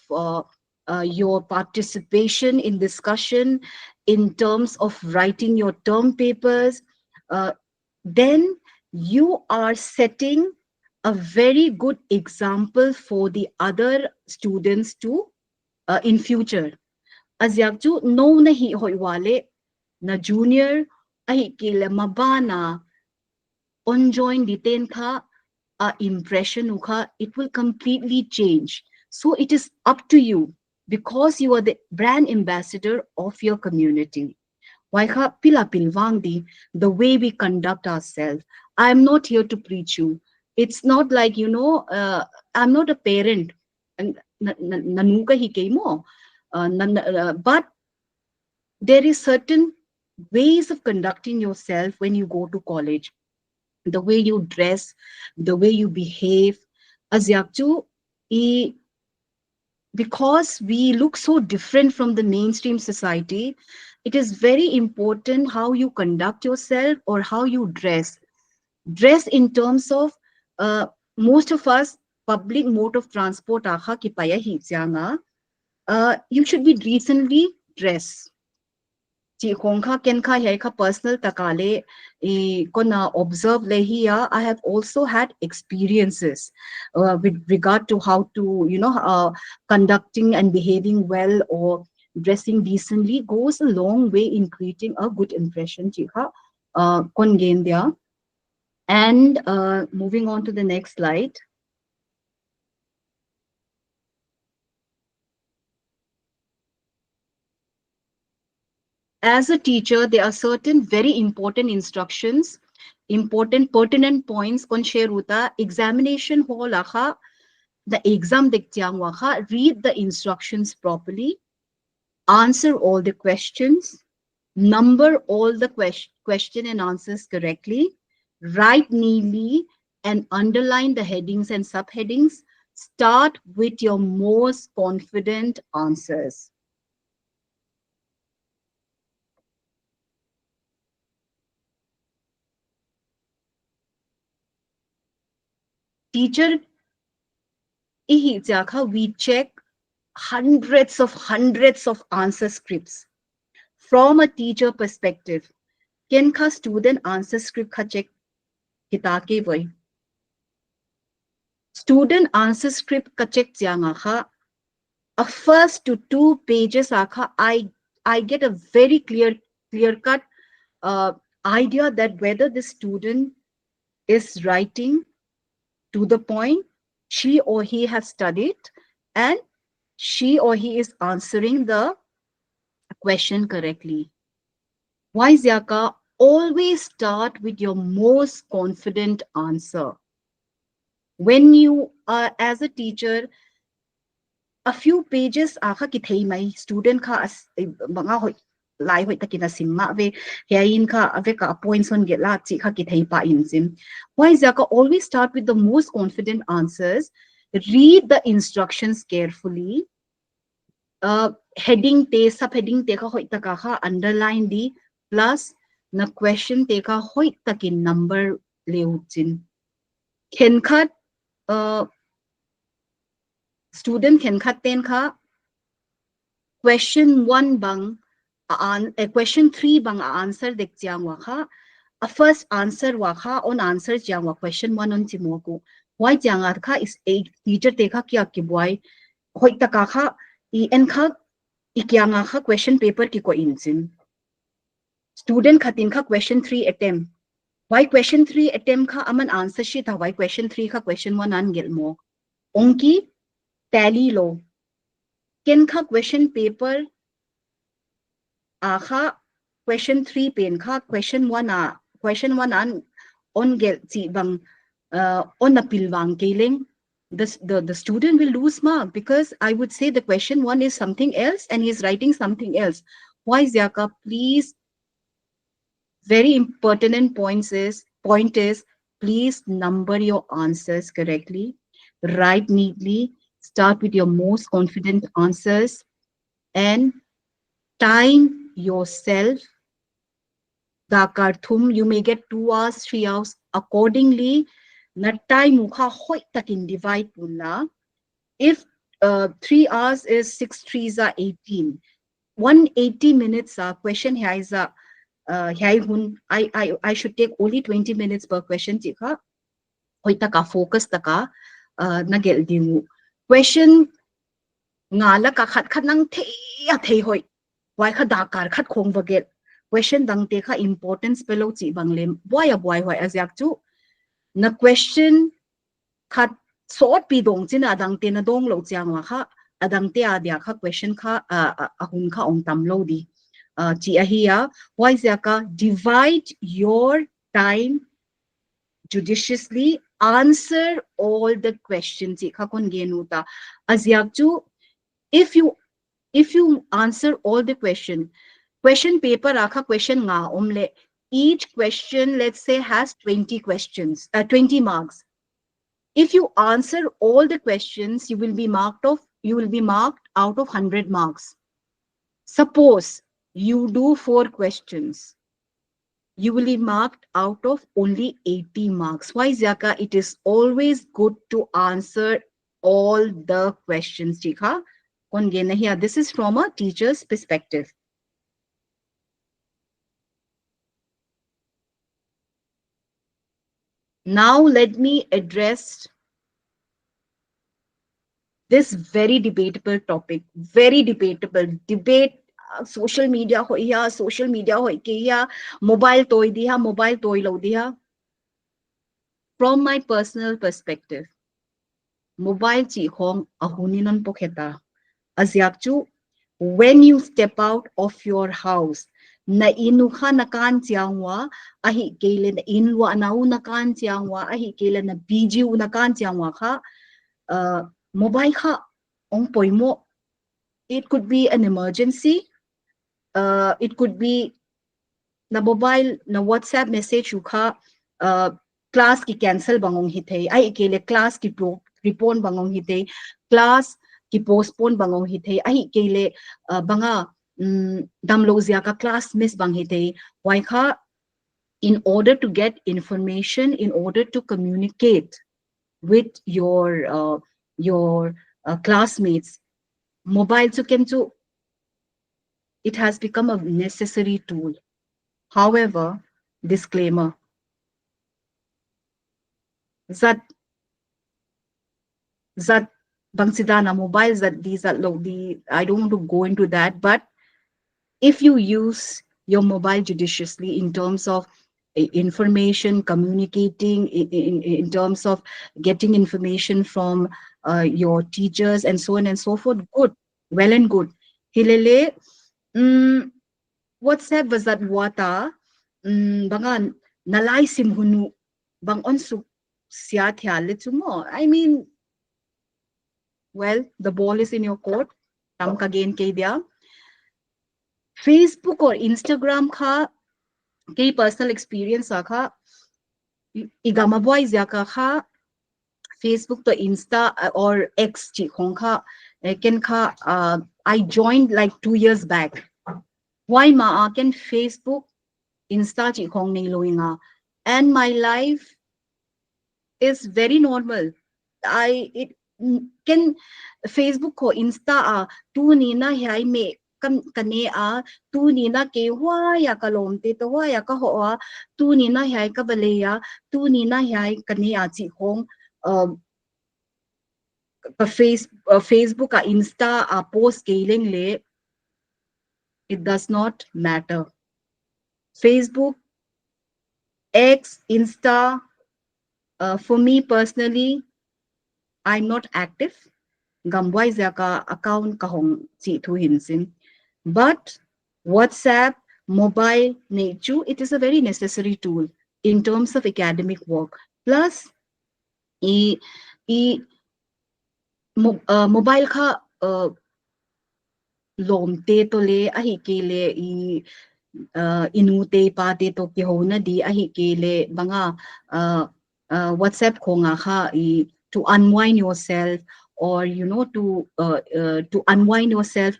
C: your participation in discussion, in terms of writing your term papers, then you are setting a very good example for the other students to in future. Azyakju no nahi hoi wale na junior ahi kile mabana onjoin detain ka impression uka, it will completely change. So it is up to you, because you are the brand ambassador of your community. Waika pila pilwangdi, the way we conduct ourselves. I'm not here to preach you. It's not like, I'm not a parent. Nanuka hi mo. But there is certain ways of conducting yourself when you go to college. The way you dress, the way you behave. As yakju, because we look so different from the mainstream society, it is very important how you conduct yourself or how you dress. Dress in terms of most of us, public mode of transport, you should be decently dressed. Chị Khong kha ken kha hai kha personal takale kona observe lehiya. I have also had experiences with regard to how to conducting and behaving well or dressing decently goes a long way in creating a good impression. Chị kha kon gain there. And moving on to the next slide. As a teacher, there are certain very important instructions, important pertinent points kon share uta. Examination hall akha, the exam dektyang wakha, read the instructions properly, answer all the questions, number all the question and answers correctly, write neatly and underline the headings and subheadings. Start with your most confident answers. Teacher, we check hundreds of answer scripts. From a teacher perspective, ken ka student answer script ka check kita ke boy. Student answer script ka check kha, a first to 2 pages akha, I get a very clear cut idea that whether the student is writing to the point, she or he has studied, and she or he is answering the question correctly. Why, Zyaka? Always start with your most confident answer. When you are as a teacher, a few pages aka kithei mai student ka mga hoi lai hoi takina simma ve hain ka ave ka points on get la chi kha kithei pa insim. Why, Zyaka? Always start with the most confident answers. Read the instructions carefully. Heading te subheading te ka hoi taka ha underline di, plus na question te ka hoi takin number leuchin. Ken khat student khen khaten kha question 1 bang question 3 bang answer dek chiang wa kha a first answer wa kha on answer chiang wa question 1 on chimoku why chiang ar kha is a teacher te kha kya ki boy hoi ta ka kha I en kha I kya nga kha question paper ki ko inchin student khatin kha question 3 attempt why question 3 attempt kha aman answer sheet ha why question 3 kha question 1 an gel mo onki tally lo ken kha question paper kha question 3 pen kha question 1 an on gel chi bang on a pilwang keling the student will lose mark because I would say the question 1 is something else and he's writing something else. Why Zyaka? Please, very important point is please number your answers correctly, write neatly, start with your most confident answers and time yourself. Dakarthum, you may get 2 hours, 3 hours accordingly. Na time mukha hoi takin divide pula. If 3 hours is 6 3s are 18. 180 minutes question here is I should take only 20 minutes per question. Hoi taka focus taka nagel dimu. Question ngala ka khat nang thei hoi. Why kha dakar khat khong bagel. Question dang te kha importance below chi banglem. Boy hoi as yak chu. Na question khat sort pi dong chin adang te na dong lo chiang wa kha adang te adia kha question kha ahun kha ong tam lo di chi a hi ya why zaka divide your time judiciously answer all the questions chi kha kon genuta azyak chu if you answer all the question paper akha question nga omle each question let's say has 20 questions 20 marks. If you answer all the questions, you will be marked out of 100 marks. Suppose you do 4 questions, you will be marked out of only 80 marks. Why Zaka? It is always good to answer all the questions. This is from a teacher's perspective. Now let me address this very debatable topic. Very debatable debate. Social media hoya, social media hoya, mobile toy diha, mobile toy lo diha. From my personal perspective, mobile chi hong ahuninon pokheta. Azyakchu, when you step out of your house, na inuha nakan tiangwa, ahi kele na inwa nau nakan tiangwa, ahi kele na biji nakan tiangwa ka, mobile ka ong poimo. It could be an emergency. It could be na mobile na WhatsApp message ka class ki cancel bangong hitay ay kele class ki prepone bangong hitay class ki postpone bangong hitay ay kele banga damlozia ka class miss bang hitay why ka in order to get information, in order to communicate with your classmates, mobile to it has become a necessary tool. However, disclaimer, that bangsidana mobiles that these are low, I don't want to go into that, but if you use your mobile judiciously in terms of information, communicating, in terms of getting information from your teachers and so on and so forth, good, well and good. Hilele, WhatsApp was that wata, bangan, nalay simhunu, bang onsu siya little more. I mean, well, the ball is in your court. Tam ka gain kay dia. Facebook or Instagram ka kay personal experience ka igamaboy zya ka Facebook to Insta or X chi khong ka ken ka I joined like 2 years back. Why ma ken Facebook Insta chi khong nei loinga and my life is very normal. ken Facebook ko Insta tu ni na hai me kan kane tu ni na ke hwa ya ka lom te to hwa ya ka ho tu ni na hai ka bale ya tu ni na hai kane chi hong Facebook Insta post scaling le, it does not matter. Facebook, X, Insta, for me personally, I'm not active. Gamwai zaka account kahong si tu hinsin. But WhatsApp, mobile, nature, it is a very necessary tool in terms of academic work. Plus, mobile ka lom te to le ahi ke le inute pa te to ki ho na di ahi ke le banga WhatsApp ko nga ha to unwind yourself, or you know, to unwind yourself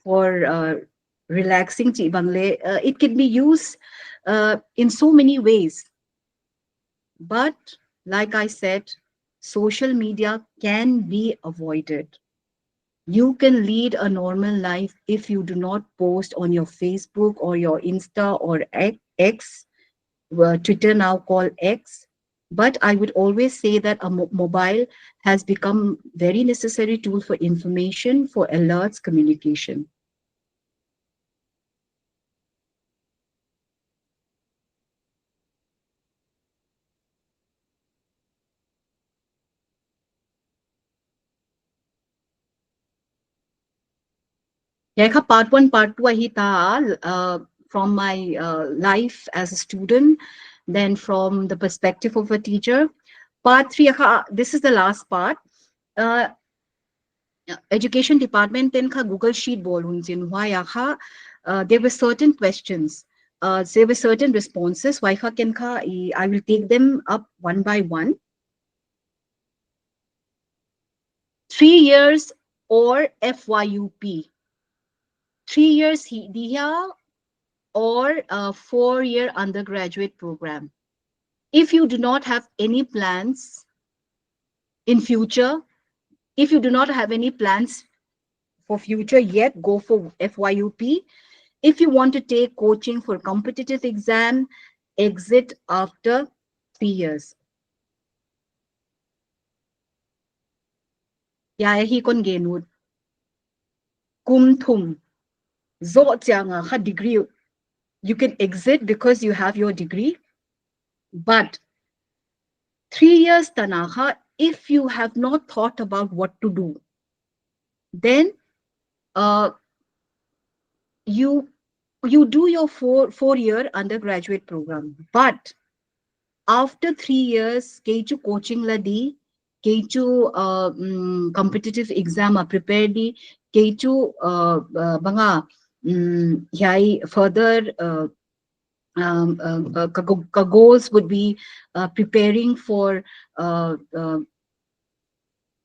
C: for relaxing chi bang le, it can be used in so many ways. But like I said, social media can be avoided. You can lead a normal life if you do not post on your Facebook or your Insta or X, Twitter now called X. But I would always say that a mobile has become very necessary tool for information, for alerts, communication. Part 1, part 2 from my life as a student, then from the perspective of a teacher. Part 3, this is the last part. Education department then Google Sheet bolun in why there were certain questions, there were certain responses. Why I will take them up one by one. 3 years or FYUP. 3 years here or a 4-year undergraduate program. If you do not have any plans in future, if you do not have any plans for future yet, go for FYUP. If you want to take coaching for competitive exam, exit after 3 years. Ya hi kon genut. Kum thum. Zo tianga ha degree. You can exit because you have your degree. But 3 years tanaha, if you have not thought about what to do, then you do your 4-year undergraduate program. But after 3 years, kechu coaching la di, kechu competitive exam prepare di, kechu banga further goals would be preparing for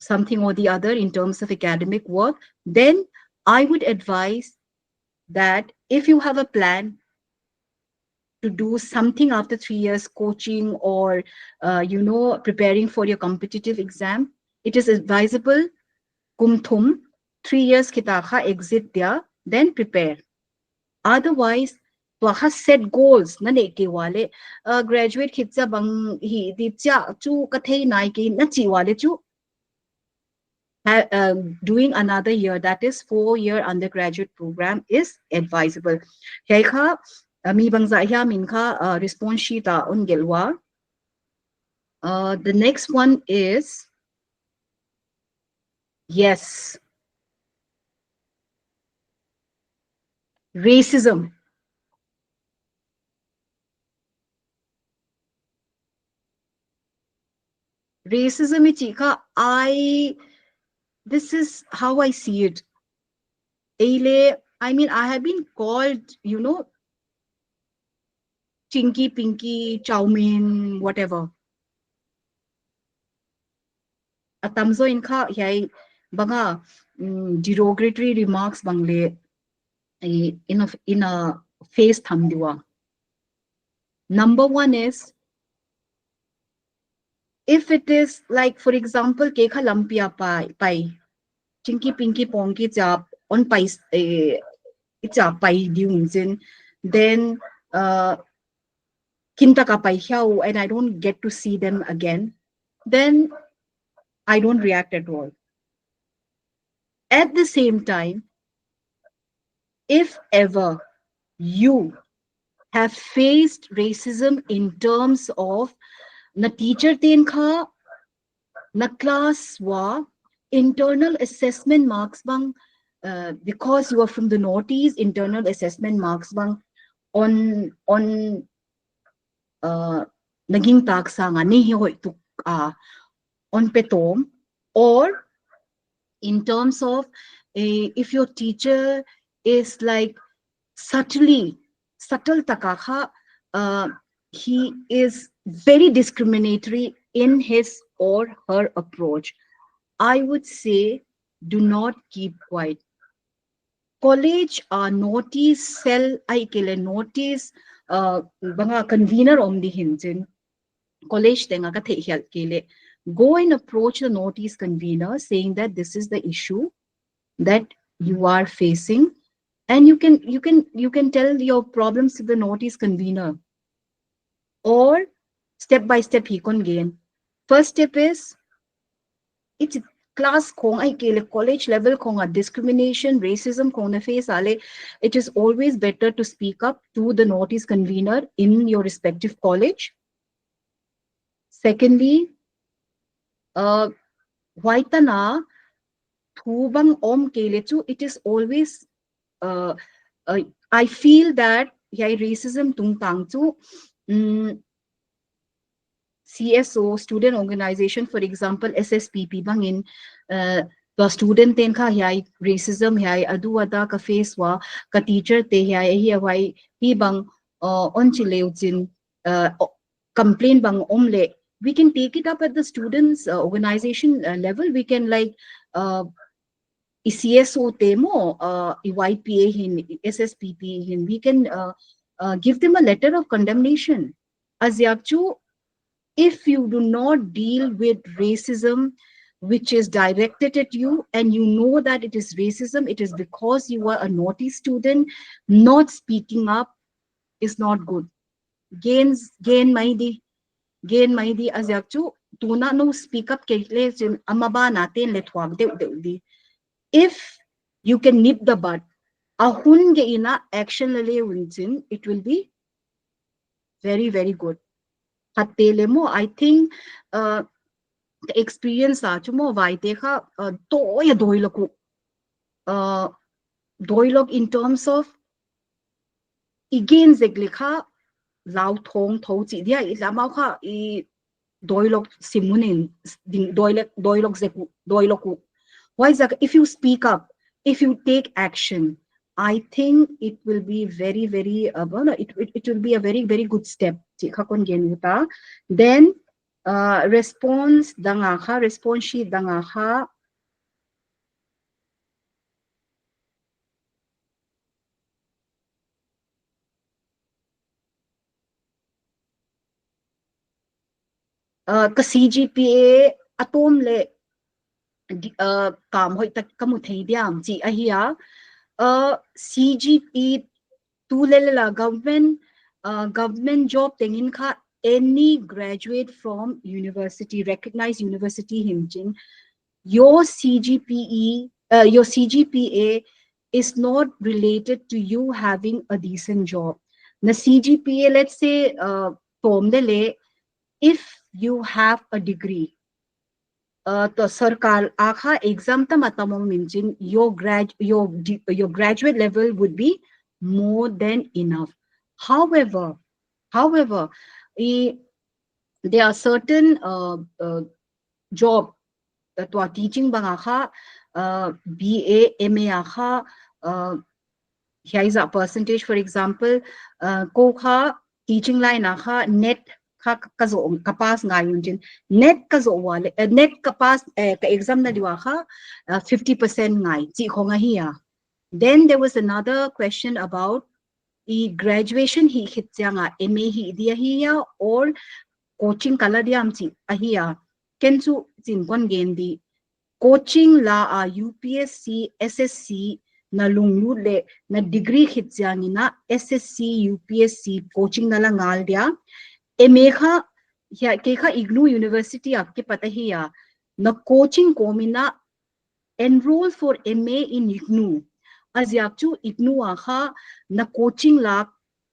C: something or the other in terms of academic work. Then I would advise that if you have a plan to do something after 3 years, coaching or preparing for your competitive exam, it is advisable kumthum 3 years kitaha exit there, then prepare. Otherwise, to set goals na ne ke wale graduate kitsa bang hi di cha chu kathei nai ke na chi wale chu doing another year, that is 4-year undergraduate program, is advisable. Mi bangza hiya minka response sheet on gelwa. The next one is yes, racism. Racism this is how I see it. I mean, I have been called, Chinky, Pinky, Chow Mein, whatever. Atamzo inka yai banga derogatory remarks bangle in a face thamdiwa. Number one is if it is like, for example, kekha lampia pai, chinky pinky ponky chap on pai, it's a pai dunes, then kinta ka pai hiao, and I don't get to see them again, then I don't react at all. At the same time, if ever you have faced racism in terms of na teacher ten kha, na class wa, internal assessment marks bang, because you are from the Northeast, internal assessment marks bang on naging taksa nga ni hoy to on petom, or in terms of if your teacher is like subtle takakha, he is very discriminatory in his or her approach, I would say do not keep quiet. College notice cell ay kele notice banga convener om di hinjin college tenga ka the help kele, go and approach the notice convener saying that this is the issue that you are facing, and you can tell your problems to the notice convener, or step by step he can gain. First step is it's class kong ay kele college level kong discrimination, racism kong na face ale, it is always better to speak up to the notice convener in your respective college. Secondly, waitana thubang om kele chu, it is always I feel that yai racism tung tang chu CSO, student organization, for example, SSPP bangin, the student ten ka yai racism yai adu ada ka face wa ka teacher te yai hi wai hi bang on chileuchin complain bang omle, we can take it up at the students organization level. We can like CSO temo YPA hin SSPP hin, we can give them a letter of condemnation as yakchu. If you do not deal with racism which is directed at you, and you know that it is racism, it is because you are a naughty student, not speaking up is not good. Gain maidi as yakchu tuna no speak up kele amaba natin letwag de. If you can nip the bud, ahun ge ina action lale unsin, it will be very, very good. Hatelemo, I think the experience achumo vaiteka toya doiloku doilog in terms of again zeglika lao thong tho chi dia ilamau kha I doilog simunin doilog zeku doiloku. Why is that? If you speak up, if you take action, I think it will be very, very it will be a very, very good step. Then response dangaha, response sheet dangaha. Ka CGPA atom le काम होय तक कमुथै दियाम जी अहिया CGP tu lelela government job tengin kha any graduate from university, recognized university himjin, your CGPA is not related to you having a decent job. Na CGPA, let's say if you have a degree, तो सरकार आखा exam ta matamong minjin your graduate level would be more than enough. However, there are certain job that are teaching bang akha BA MA akha here is a percentage, for example ko kha teaching line akha net kazo kapas ngayun net kazo wale net kapas ka exam na diwa ka 50% ngay chi ko nga hiya. Then there was another question about the graduation he hit nga MA hi dia hiya or coaching kala diam chi ahia kenchu chin kon gen di coaching la a UPSC SSC na lunglu le na degree khitjang na SSC UPSC coaching na la ngal dia MA kha ya ke kha IGNU University आपके पता ही या na coaching ko mina enroll for MA in IGNU azyachu IGNU aha na coaching la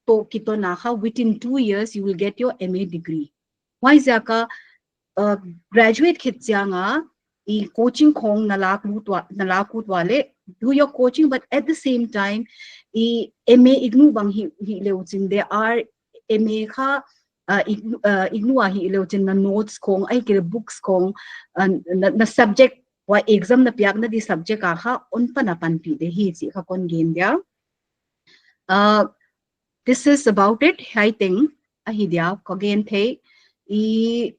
C: to kito na ha within 2 years you will get your MA degree why zaka graduate khitjanga I coaching khong nalakut wale do your coaching but at the same time I MA IGNU bang hi leuchin there are MA kha IGNU hi leuchin na notes khong ai ke books khong na subject wa exam na piak na di subject aha on panapan pi de hi chi kha kon gen dia this is about it I think hi dia ko gen the I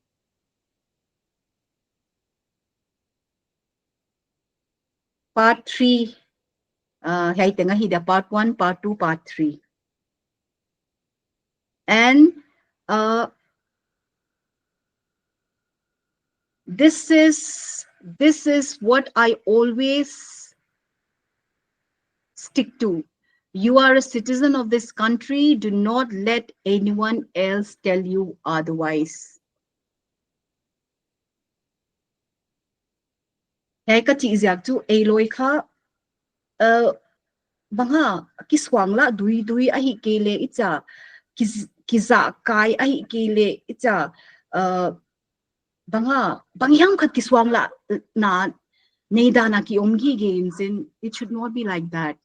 C: part 3 hay tenga hida part 1 part 2 part 3 and this is what I always stick to. You are a citizen of this country. Do not let anyone else tell you otherwise. Hay ka chi izyak tu eloi kha banga kiswangla dui ahi kele itcha kiza kai ahi kele itcha banga bangyam khat kiswangla na neidana ki omgi games and it should not be like that.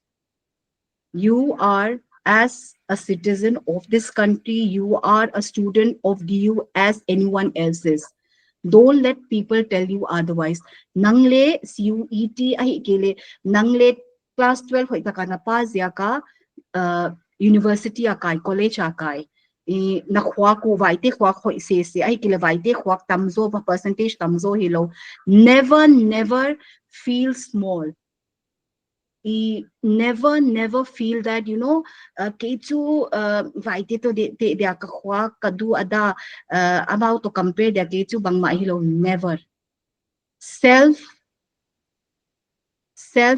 C: You are as a citizen of this country, you are a student of DU as anyone else is. Don't let people tell you otherwise. Nangle CUET ahi kele nangle class 12 hoy takana pas ya ka university akai college akai na khwa ku vaite khwa khoi se ai kile vaite khwa tamzo percentage tamzo hilo never feel small. Never feel that kechu vaite to de ka khwa kadu ada about to compare de kechu bang ma hilo never. Self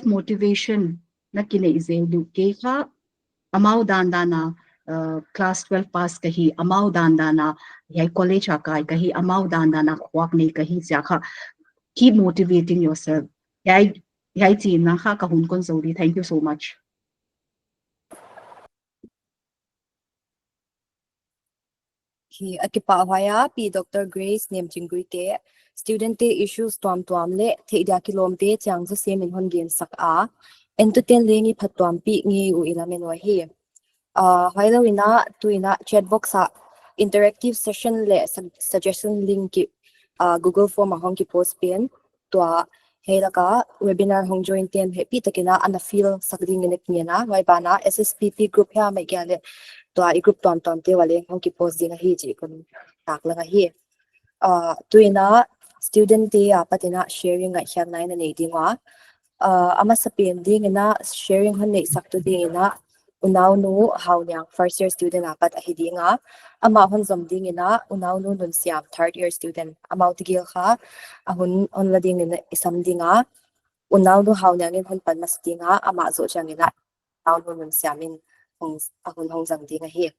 C: motivation na kine ize du ke kha amau dandana class 12 pass kahi amau dandana yai college akai kahi amau dandana khwak ne kahi chakha keep motivating yourself yai chi na kha ka hun kon zori. Thank you so much.
B: Hi akipa haya P Dr. Grace Nemching te student te issues twam le theida kilom te chang zo semin hon gen sak a entertain lengi phatwam pi ngi u ilamen wa hi hailawina tuina chat box a interactive session le suggestion link ki Google form a hong ki post pen to helaka webinar hong join ten happy takina ana feel sakding nek niana wai bana SSPP group ha mai gyale to I group tom te wale hong ki post ding hi ji kun tak la hi tuina student te apatina sharing a hyang nai na nei dingwa ama sapen ding na sharing hon nei sak tu ding na unaw nu hawnyang first year student apat ahidinga ama hon zom ding na unaw nu nun siam third year student amount gil kha ahun on lading in isam dinga unaw nu hawnyang in hon pan mas dinga ama zo changina unaw nu nun siamin hong ahun hong zam dinga hi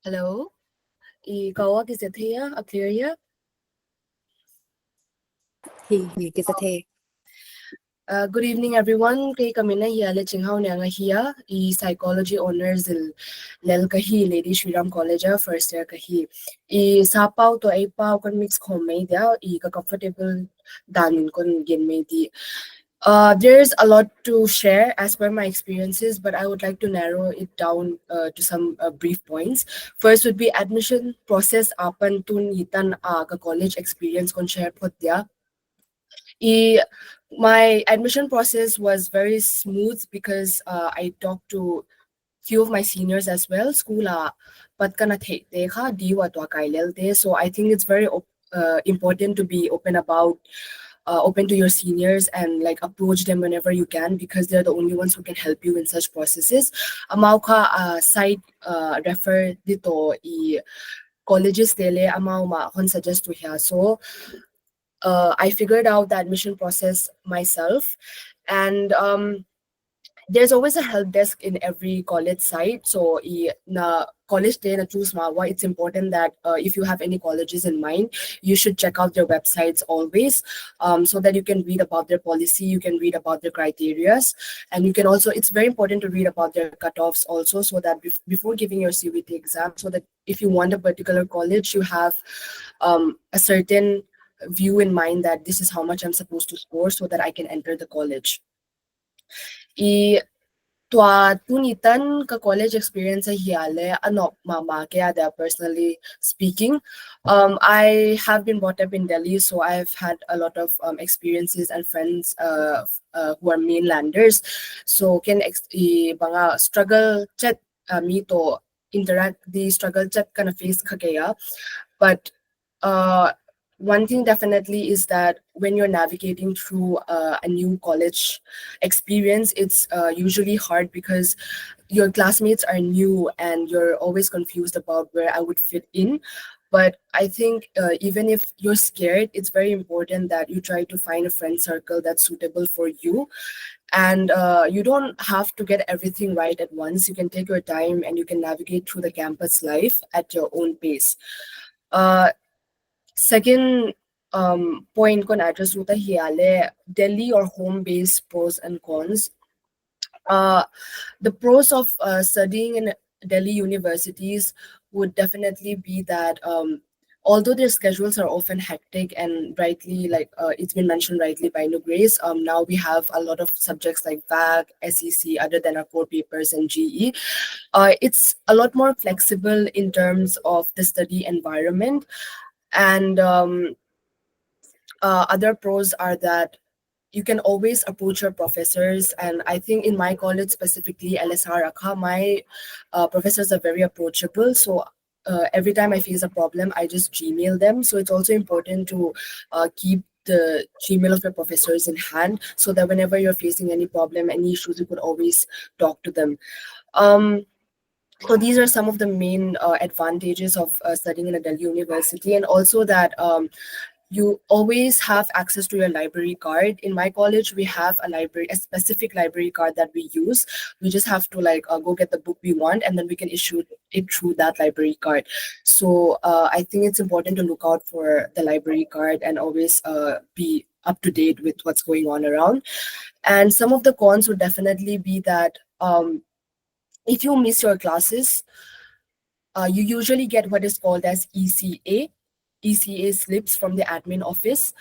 B: hello I kawa ki zathia a clear ya hi ki zathe
E: Good evening, everyone. Kay kamina hiyale chinghao nyanga hiya I psychology honors lel kahi Lady Shriram College first year kahi I sapau to ai pau kon mix khom mai dia I ka comfortable danin kon gen mai di. There's a lot to share as per my experiences, but I would like to narrow it down to some brief points. First would be admission process apan tun hitan ka college experience kon share pot dia. My admission process was very smooth because I talked to few of my seniors as well. School but kana diwa to kailel de. So I think it's very important to be open about open to your seniors and like approach them whenever you can, because they're the only ones who can help you in such processes. Amaw ka site refer dito i colleges dele amaw ma kon suggest to here. So I figured out the admission process myself, and there's always a help desk in every college site. So na college day na choose mawa, it's important that if you have any colleges in mind, you should check out their websites always, so that you can read about their policy, you can read about their criterias, and you can also, it's very important to read about their cutoffs also, so that before giving your CVT exam, so that if you want a particular college, you have a certain view in mind that this is how much I'm supposed to score so that I can enter the college. Tua tunitan ka college experience hiale ano mama kaya there personally speaking. I have been brought up in Delhi, so I've had a lot of experiences and friends who are mainlanders. So can banga struggle chat me to interact the struggle chat kind of face kagaya, but one thing definitely is that when you're navigating through a new college experience, it's usually hard because your classmates are new and you're always confused about where I would fit in. But I think even if you're scared, it's very important that you try to find a friend circle that's suitable for you. And you don't have to get everything right at once. You can take your time and you can navigate through the campus life at your own pace. Second point kon address uta hiale Delhi or home base pros and cons. The pros of studying in Delhi universities would definitely be that although their schedules are often hectic and rightly, like it's been mentioned rightly by Grace, now we have a lot of subjects like VAC, SEC, other than our core papers and GE. It's a lot more flexible in terms of the study environment. And other pros are that you can always approach your professors. And I think in my college specifically, LSR Rakha, my professors are very approachable. So every time I face a problem, I just Gmail them. So it's also important to keep the Gmail of your professors in hand, so that whenever you're facing any problem, any issues, you could always talk to them. So these are some of the main advantages of studying in a Delhi university, and also that you always have access to your library card. In my college, we have a specific library card that we use. We just have to go get the book we want, and then we can issue it through that library card. So I think it's important to look out for the library card and always be up to date with what's going on around. And some of the cons would definitely be that if you miss your classes, you usually get what is called as ECA slips from the admin office,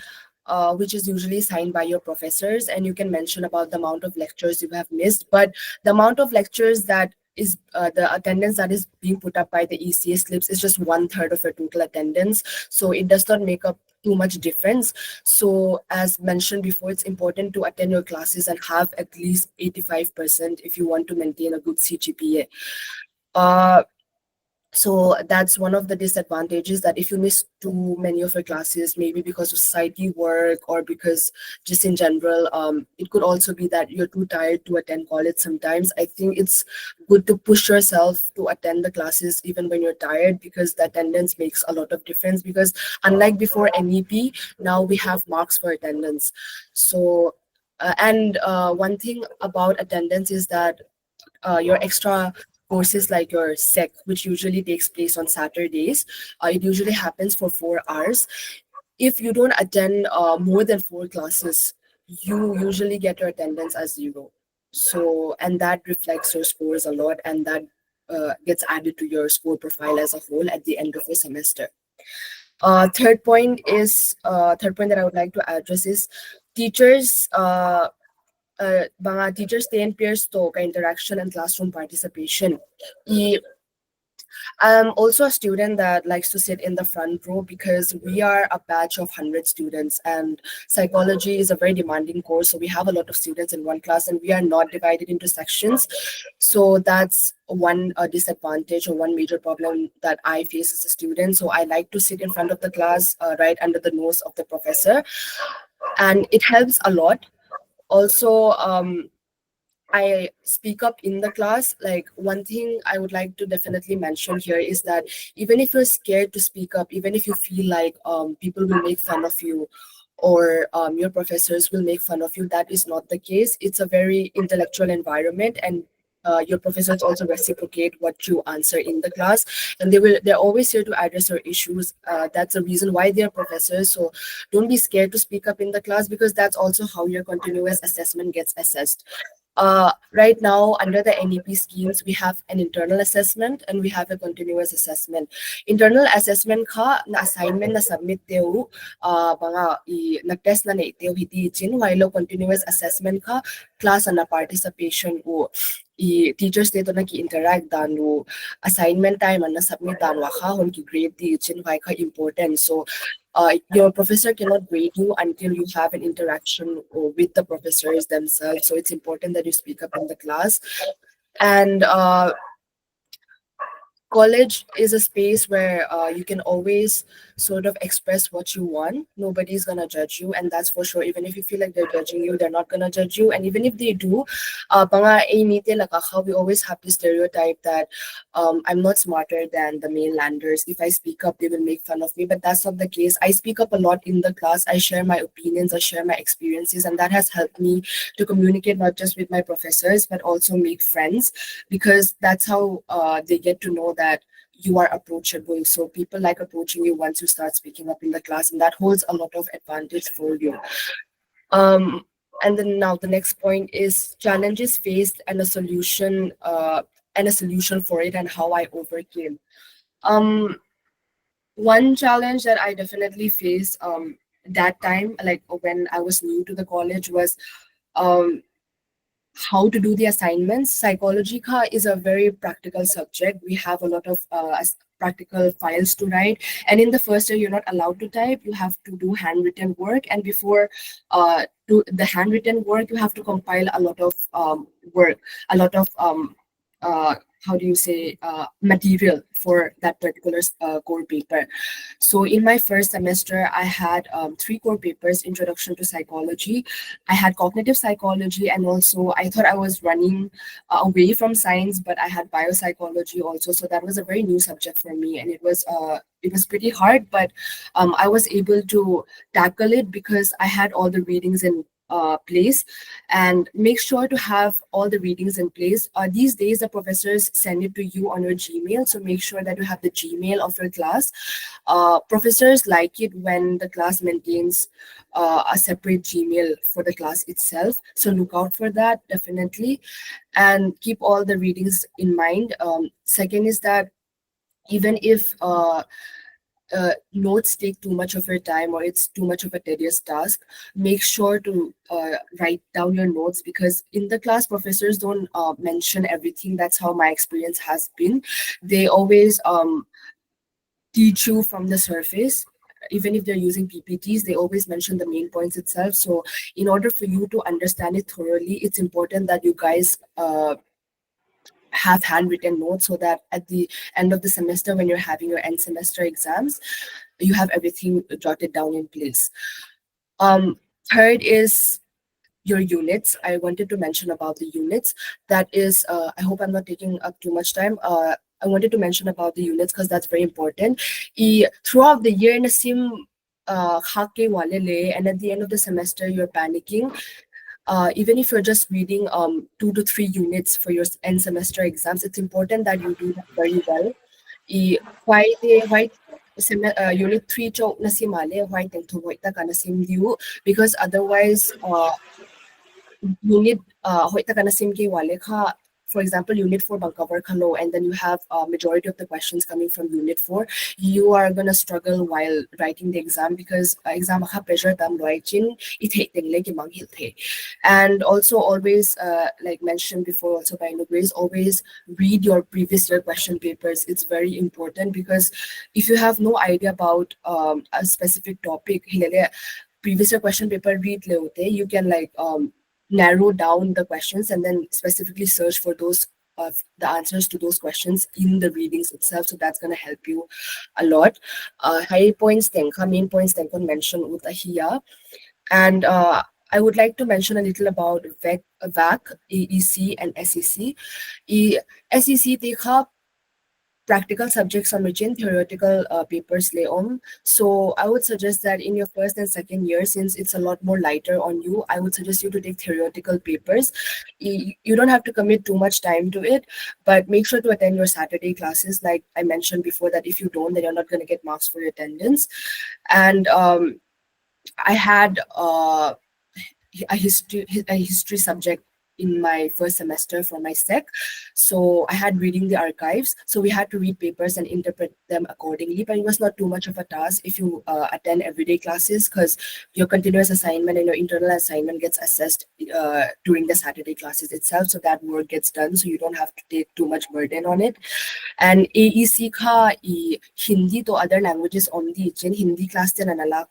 E: which is usually signed by your professors, and you can mention about the amount of lectures you have missed. But the amount of lectures that is the attendance that is being put up by the ECA slips is just 1/3 of your total attendance. So it does not make up too much difference. So as mentioned before, it's important to attend your classes and have at least 85% if you want to maintain a good CGPA. So that's one of the disadvantages, that if you miss too many of your classes, maybe because of society work or because just in general, it could also be that you're too tired to attend college sometimes. I think it's good to push yourself to attend the classes even when you're tired, because the attendance makes a lot of difference. Because unlike before NEP, now we have marks for attendance. So, one thing about attendance is that your extra courses like your SEC, which usually takes place on Saturdays, it usually happens for 4 hours. If you don't attend more than 4 classes, you usually get your attendance as 0. So, and that reflects your scores a lot, and that gets added to your score profile as a whole at the end of the semester. Third point that I would like to address is teachers. Mga teachers stay and peers to interaction and classroom participation. I'm also a student that likes to sit in the front row because we are a batch of 100 students, and psychology is a very demanding course. So we have a lot of students in one class and we are not divided into sections. So that's one disadvantage or one major problem that I face as a student. So I like to sit in front of the class, right under the nose of the professor. and it helps a lot. Also, I speak up in the class. Like, one thing I would like to definitely mention here is that even if you're scared to speak up, even if you feel like people will make fun of you, or your professors will make fun of you, that is not the case. It's a very intellectual environment, and your professors also reciprocate what you answer in the class, and they're always here to address your issues. That's the reason why they're professors. So don't be scared to speak up in the class, because that's also how your continuous assessment gets assessed. Right now, under the NEP schemes, we have an internal assessment and we have a continuous assessment. Internal assessment ka na assignment na submit teu mga nag-test na iteu hiti chin, while continuous assessment ka class na participation o teachers dito nag-interact danu assignment time na submit danwa ka hon ki grade di chin why ka important. So your professor cannot grade you until you have an interaction with the professors themselves. So it's important that you speak up in the class. And college is a space where you can always sort of express what you want. Nobody's gonna judge you, and that's for sure. Even if you feel like they're judging you, they're not gonna judge you. And even if they do, we always have this stereotype that I'm not smarter than the mainlanders. If I speak up, they will make fun of me. But that's not the case. I speak up a lot in the class. I share my opinions, I share my experiences, and that has helped me to communicate not just with my professors, but also make friends, because that's how they get to know that you are approachable. So people like approaching you once you start speaking up in the class, and that holds a lot of advantage for you. And then now the next point is challenges faced and a solution for it, and how I overcame. One challenge that I definitely faced that time, like when I was new to the college, was how to do the assignments. Psychology is a very practical subject. We have a lot of practical files to write, and in the first year you're not allowed to type. You have to do handwritten work, and before do the handwritten work, you have to compile a lot of work, a lot of how do you say material for that particular core paper. So in my first semester, I had 3 core papers: Introduction to Psychology, I had Cognitive Psychology, and also I thought I was running away from science, but I had Biopsychology also. So that was a very new subject for me, and it was pretty hard, but I was able to tackle it because I had all the readings in place. And make sure to have all the readings in place. These days the professors send it to you on your Gmail, so make sure that you have the Gmail of your class. Professors like it when the class maintains a separate Gmail for the class itself, so look out for that definitely, and keep all the readings in mind. Second is that even if notes take too much of your time, or it's too much of a tedious task, make sure to write down your notes, because in the class professors don't mention everything. That's how my experience has been. They always teach you from the surface. Even if they're using PPTs, they always mention the main points itself. So in order for you to understand it thoroughly, it's important that you guys have handwritten notes, so that at the end of the semester, when you're having your end semester exams, you have everything jotted down in place. Third is your units. I wanted to mention about the units. That is, I hope I'm not taking up too much time. I wanted to mention about the units because that's very important. Throughout the year, nasim and at the end of the semester, you're panicking. Even if you're just reading 2 to 3 units for your end semester exams, it's important that you do that very well. Unit 3 cho nasimale, why because otherwise unit for example, Unit 4 cover kalo, and then you have a majority of the questions coming from Unit 4, you are going to struggle while writing the exam, because exam ka pressure tam writing it. And also always, like mentioned before also by Grace, always read your previous year question papers. It's very important, because if you have no idea about a specific topic, previous year question paper read leote, you can like narrow down the questions and then specifically search for those the answers to those questions in the readings itself. So that's going to help you a lot. High points main points mention here. And I would like to mention a little about VAC, EEC, and SEC. SEC take practical subjects on which in theoretical papers lay on. So I would suggest that in your first and second year, since it's a lot more lighter on you, I would suggest you to take theoretical papers. You don't have to commit too much time to it, but make sure to attend your Saturday classes. Like I mentioned before, that if you don't, then you're not going to get marks for your attendance. And I had a history subject in my first semester for my SEC. So I had reading the archives. So we had to read papers and interpret them accordingly, but it was not too much of a task if you attend everyday classes, because your continuous assignment and your internal assignment gets assessed during the Saturday classes itself. So that work gets done. So you don't have to take too much burden on it. And AEC ka Hindi to other languages on the Hindi class din analak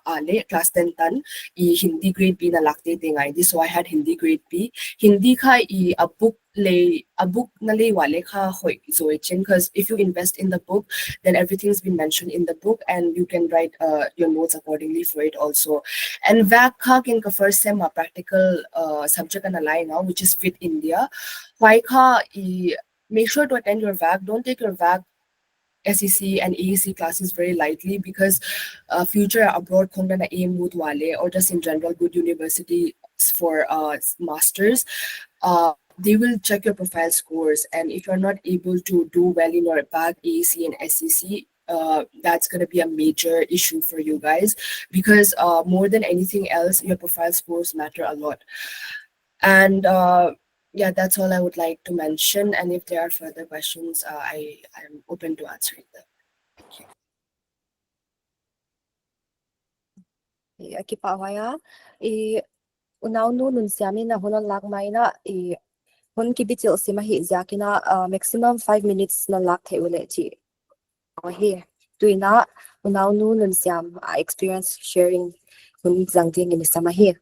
E: ale class 10 tan Hindi grade B na lakte tingai. So I had Hindi grade B. Hindi ka a book na lay wale ka hoi zoichin, because if you invest in the book, then everything's been mentioned in the book and you can write your notes accordingly for it also. And VAC ka kin ka first sem a practical subject na lay now, which is Fit India. Why ka make sure to attend your VAC. Don't take your VAC, SEC and AEC classes very lightly, because future abroad kung na aim mood wale, or just in general good university for masters, they will check your profile scores, and if you're not able to do well in your VAC, AEC and SEC, that's going to be a major issue for you guys, because more than anything else, your profile scores matter a lot. And yeah, that's all I would like to mention. And if there are further questions, I'm open to answering them. Thank you.
B: Aqui pa e unaw no nun siami na hunon lak mai na hun kibitil si mahi zakina maximum 5 minutes na lak the ule chi here tuina unaw no nun siam experience sharing hun zangting ni sama here.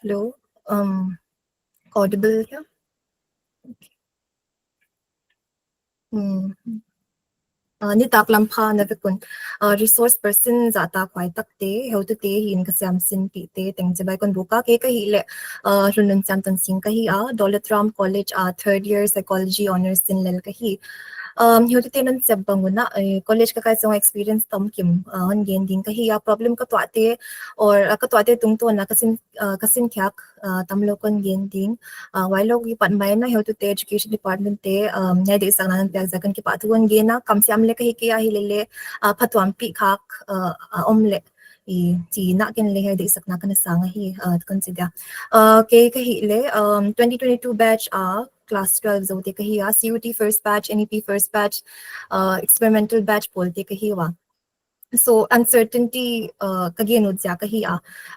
B: Hello, audible here? Ni taklam pa na vikun resource person zata kwai takte how to te hin ka Siamsinte te teng jabay kon buka ke kahile runun samtan sing kahi Dolatram College 3rd year psychology honors in lel kahi how to te nun sabbanguna college ka kai song experience tom kim on gen din kahi problem ka twate or ka twate tungto na kasin kyak tamlo kon gen din while we pan mai na how to te education department te ne de sang nan pyak zakan ki patuan gen na kam siam le kahi kya hilele phatwam pi khak omle ti na ken le de sakna kan sanga hi consider ke kahi le 2022 batch class 12 zote kahi CUT first batch NEP first batch experimental batch polte kahi wa. So uncertainty kagianud siya kahi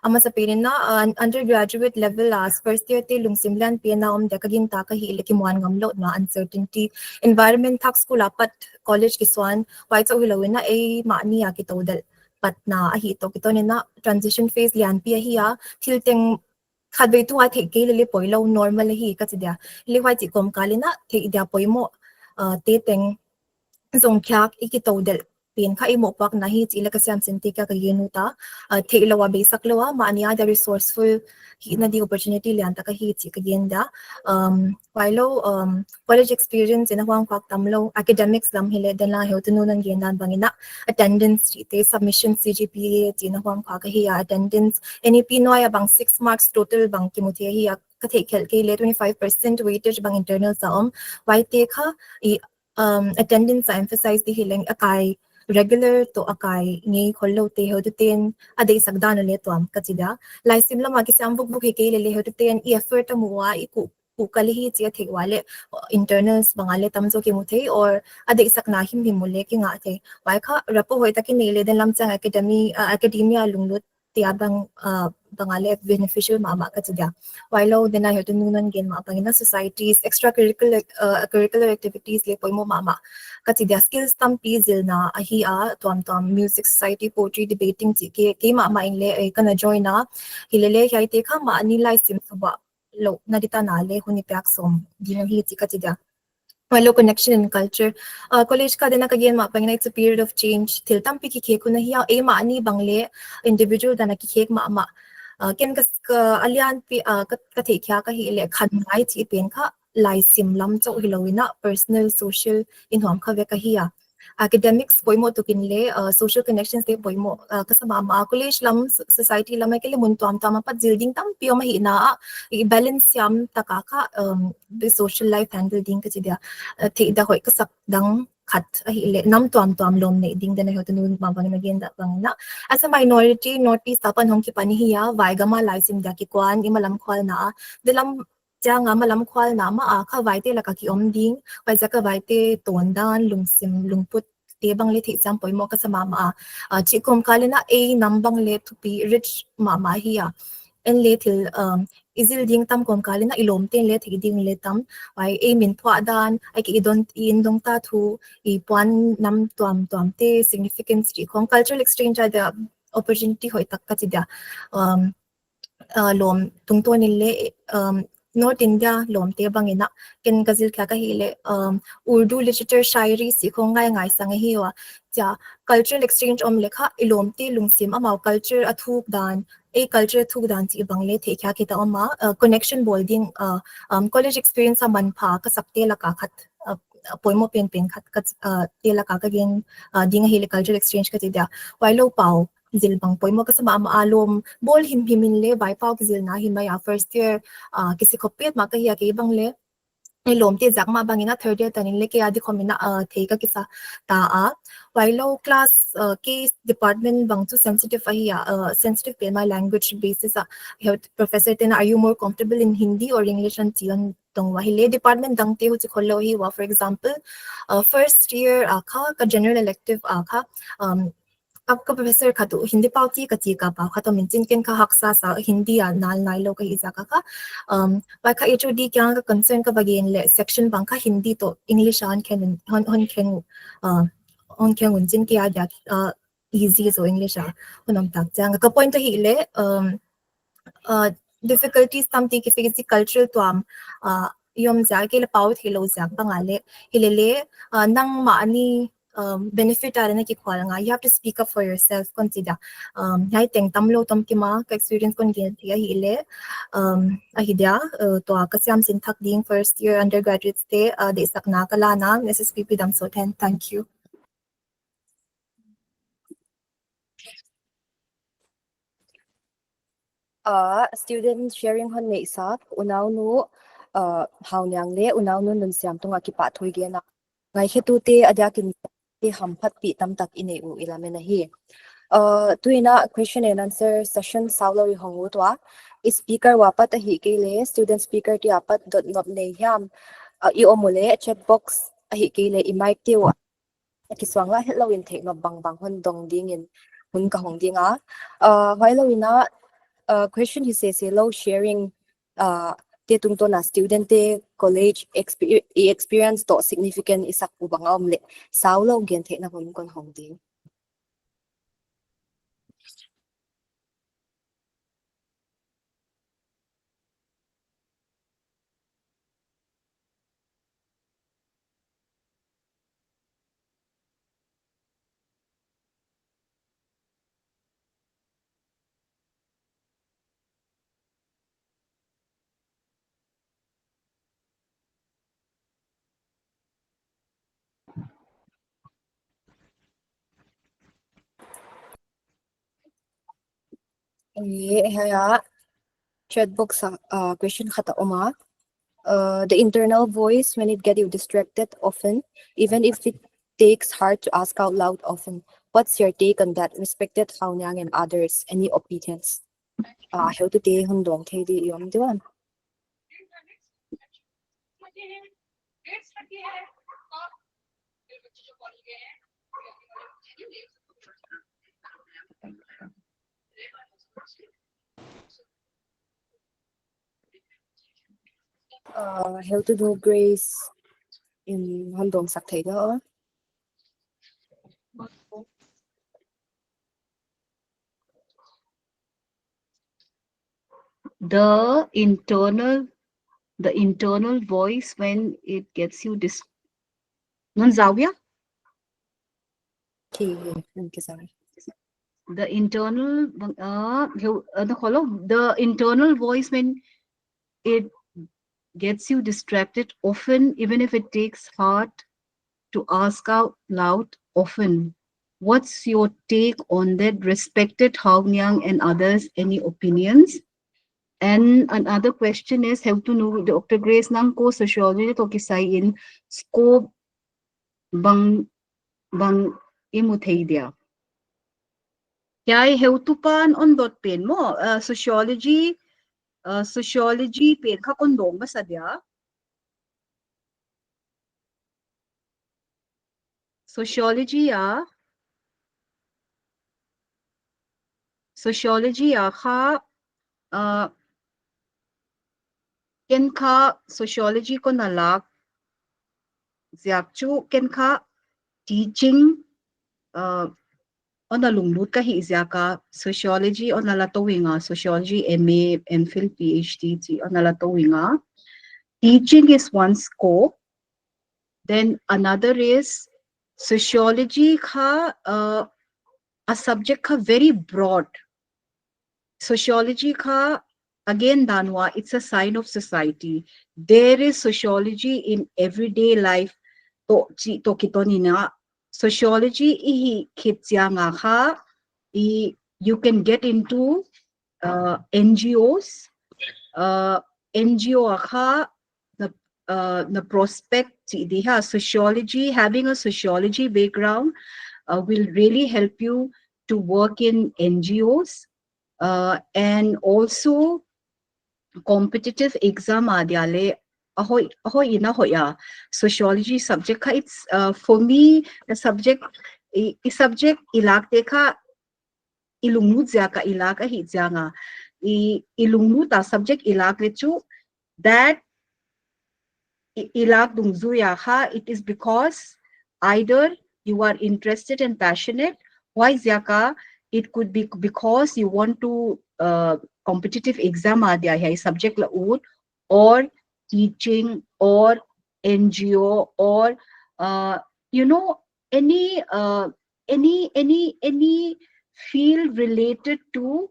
B: ama sa perin na undergraduate level first year te lungsimlan pena de kagin ta kahi lekimuan ngamlo na uncertainty environment thak school apat college kiswan why so hilawin na maani kitodal pat na ahito kito ni na transition phase lian pi hiya tilteng khadway tu the ke le poilo normal hi ka chidia le why chi kom kalina the ida poimo te teng zong kyak ikitodal pin ka imo pak na hi ila ka Siamsinte ka yenuta the ilawa basic lawa maania the resourceful hi na di opportunity lian ta ka hi chi ka yenda while college experience in hwang kwak tamlo academics lam hile den la heu tunu nan gen dan bangina attendance te submission CGPA ti na hwang kwak hi attendance NEP noya bang 6 marks total bang kimuthi hi ka the khel ke le 25% weightage bang internal saom why te kha attendance emphasize the healing akai regular to akai ngi khollo te ho ten adei sagdan le to am kachida lai simla ma ki sam buk buk ke le ho ten effort amwa iku kali hi chia the wale internals bangale tamzo ke muthe or adei sakna him himule ki nga the wai kha rapo hoi ta ki ne le den lam chang academia lunglut tia bang bangale beneficial mama kachida while then I have to nunan gen ma pangina societies extracurricular curricular activities le poimo mama kachida skills tam pizil na ahi tom music society poetry debating ke mama inle kana join na hilele hai te kha ma ani lai sim suba lo nadita na le huni pyak som dino hi kachida Walo connection and culture. College ka din nakagyan mapangina, it's a period of change. Til tampi kikhe ko na hiya maani bangle individual da nakikhe ma ken kas alian pi ka the kya ka hi le khan ngai chi pen kha lai sim lam chau hilowina personal social in hom kha ve ka hiya. Academics poimo to kinle social connections de poimo kasama ma college lam society lam ke le mun tom tom pa building tam pio ma hi na balance yam takaka the social life handle ding ka chidia thi da hoi ka sak dang khat a hi le nam tom tom lom ne ding da na hotu nu ma bang na gen da bang na as a minority notice tapan hong ki pani hi ya vai gama laisim da ki kwan imalam khwal na de lam cha nga malam khwal na ma a kha vai te la ka ki om ding vai za ka vai te ton dan lung sim lung put te bang le thi sam poi mo ka sama ma chi kom kalena a nam bang le to be rich ma ma hi ya en le thil izil ding tam kom kalena ilom ten le thi ding le tam ai e min thwa dan ai ki don in dong ta thu I puan nam tuam tuam te significance chi khong cultural exchange ada opportunity hoi tak ka chi da lom tung to ni le North India lom te bangina ken gazil kha ka hi le Urdu literature shairi si khong ngai ngai sang hi wa cha cultural exchange om lekha ilom te lungsim amau culture athuk dan a culture thuk dan chi bangle the kha ki ta oma connection building college experience man pha ka sakte la ka khat poimo pen pen khat ka te la ka gen ding hi le cultural exchange ka ti da wailo pau zil bang poimo ka sama ma alom bol him himin le vai pau ki zil na hi ma ya first year kisi kopet ma ka hi ke bang le lom te jak ma bangina third year tanin le ke adi khomina the ka kisa ta a while class ke department bang to sensitive sensitive pe my language basis professor then are you more comfortable in Hindi or English and tion tong wa hile department dang te hu chi kholo hi wa for example first year kha ka general elective kha आपका professor का तो हिंदी पावती कची का पाव खा तो मिंचिन केन का हक्सा सा हिंदी नाल नाइलो का इजा का बाका एचओडी क्या का कंसर्न का बगेन ले सेक्शन बंका हिंदी तो English on can on can unjin ki ada easy so English unam tak jang ka point hi le difficulties tam ti ki physical cultural to yom ja ke le paut hilo ja bangale hilele nang ma ani benefit arena ki khwalanga you have to speak up for yourself consider hai teng tamlo tam ki ma ka experience kon gen ti hi le ahidya to ka SIAMSIN thak ding first year undergraduate stay de sakna kala na SSPP dam so thank you student sharing hon nei sa unaw nu haunyang le unaw nu nun siam tunga ki pa thui ge na ngai hetu te adyakin te ham phat pi tam tak ine u ilamena hi tuina question and answer session saulo ri hongu twa speaker wapat hi ke le student speaker ti apat dot nob nei hiam I omole chat box hi ke le I mic te wa ki swanga hello in thek no bang bang hon dong ding in hun ka hong dinga hello ina question he says hello sharing te tung to na student te college experience to significant isak ubang omle saulo gen the na hun kon hong ding haya chat box question khata oma the internal voice when it get you distracted often even if it takes hard to ask out loud often what's your take on that respected haunyang and others any opinions how to te hun dong the di yom diwan how to do grace in hun dong sak thei da
C: the internal voice when it gets you non zawia
B: Ki ki sai.
C: the internal the internal voice when it gets you distracted often, even if it takes heart to ask out loud often. What's your take on that? Respected Hao Nyang and others, any opinions? And another question is how to know Dr. Grace nang ko sociology to kisay in scope bang imutay dia. Kaya how to pan on dot pen mo sociology pen ka kondong ba sa dia? Sociology ka ken ka sociology ko nalak ziakchu ken ka teaching on the lunglut ka hi ka sociology on nalatowinga sociology MA MPhil PhD on nalatowinga. Teaching is one scope. Then another is sociology ka a subject ka very broad. Sociology ka again danwa, it's a sign of society. There is sociology in everyday life. To kito nina sociology ihi kitya nga ka you can get into NGOs NGO ka the prospect they have sociology, having a sociology background will really help you to work in NGOs and also competitive exam adyale ahoy ina hoya sociology subject ka it's for me the subject subject ilak ka ilungnu ka ilak hi nga ilungnu ta subject ilak lechu that ilak dungzuya ha it is because either you are interested and passionate why zyaka it could be because you want to competitive exam adya hai subject la ud or teaching or NGO or you know any field related to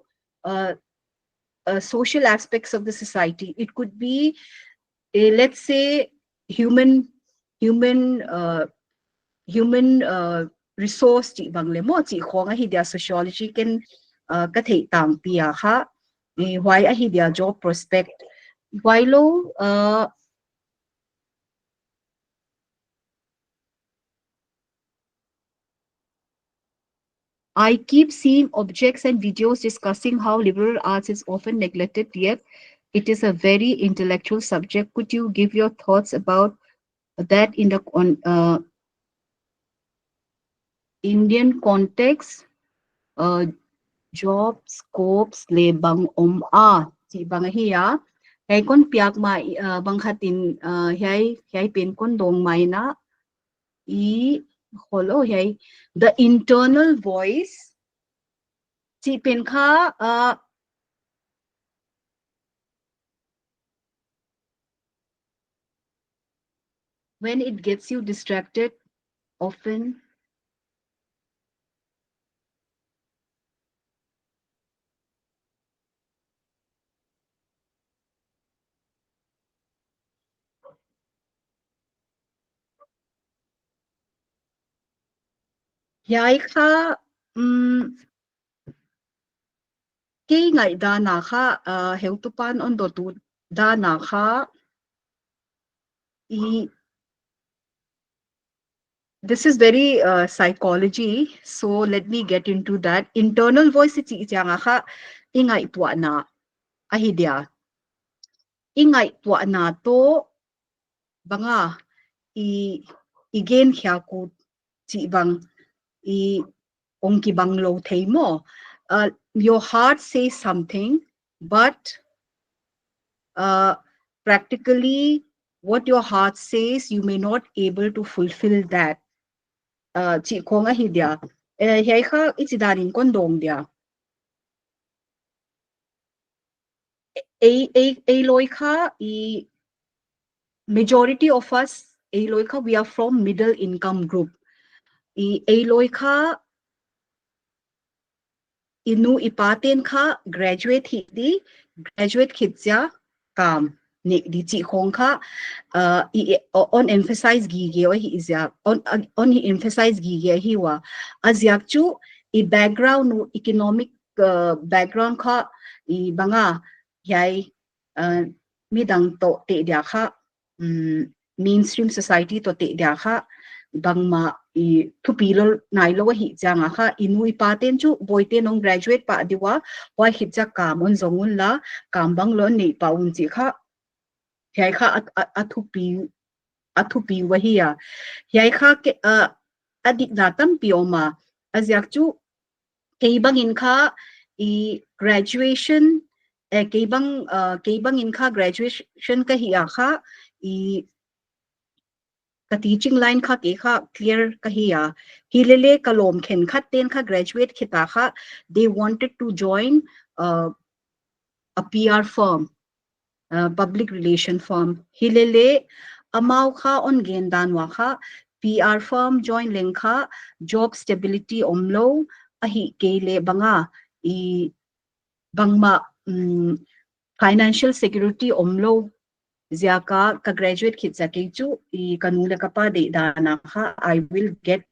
C: social aspects of the society. It could be let's say human resource chi bangle mo chi khonga hi dia sociology ken ka thei tang pia kha why a hi dia job prospect why lo I keep seeing objects and videos discussing how liberal arts is often neglected, yet it is a very intellectual subject. Could you give your thoughts about that in the Indian context? Job scopes le bang si bang hiya hay kon piak ma bang hatin hay pen kon dong mai na holo hay the internal voice si pen kha when it gets you distracted often yai kha ke ngai da na kha heu tu pan on do tu da na kha this is very psychology, so let me get into that. Internal voice iti nga kha ingai tua na ahidia ingai tua na to banga igen kya ku ti bang ongki bang lo thei mo your heart says something but practically what your heart says you may not able to fulfill that chi konga hi dia hei kha ichidanin kondong dia a loi kha majority of us loika we are from middle income group. Loika inu ipaten kha graduate hi di graduate khitja kam ne di chi khong kha on emphasize gi ge hi izya on he emphasize gi ge hi wa azyak chu I background economic background kha I banga yai midang to te dia kha mainstream society to te dia kha bangma I thupilo nailo hi janga kha inui paten chu boite nong graduate pa diwa wai hi cha kamon zongun la kambang lo nei paun chi kha yai kha athupi wahia yai kha ke adik datam pioma azyak chu keibang in kha I graduation keibang in kha graduation ka hi kha I ka teaching line kha ke kha clear ka hiya hilele kalom khen khat ten kha graduate khita kha they wanted to join a PR firm public relation firm hilele amau kha on gen danwa kha PR firm join leng kha job stability omlo ahi kele banga I bangma financial security omlo Ziaka ka graduate kitsa kechu I kanula kapa de dana ha I will get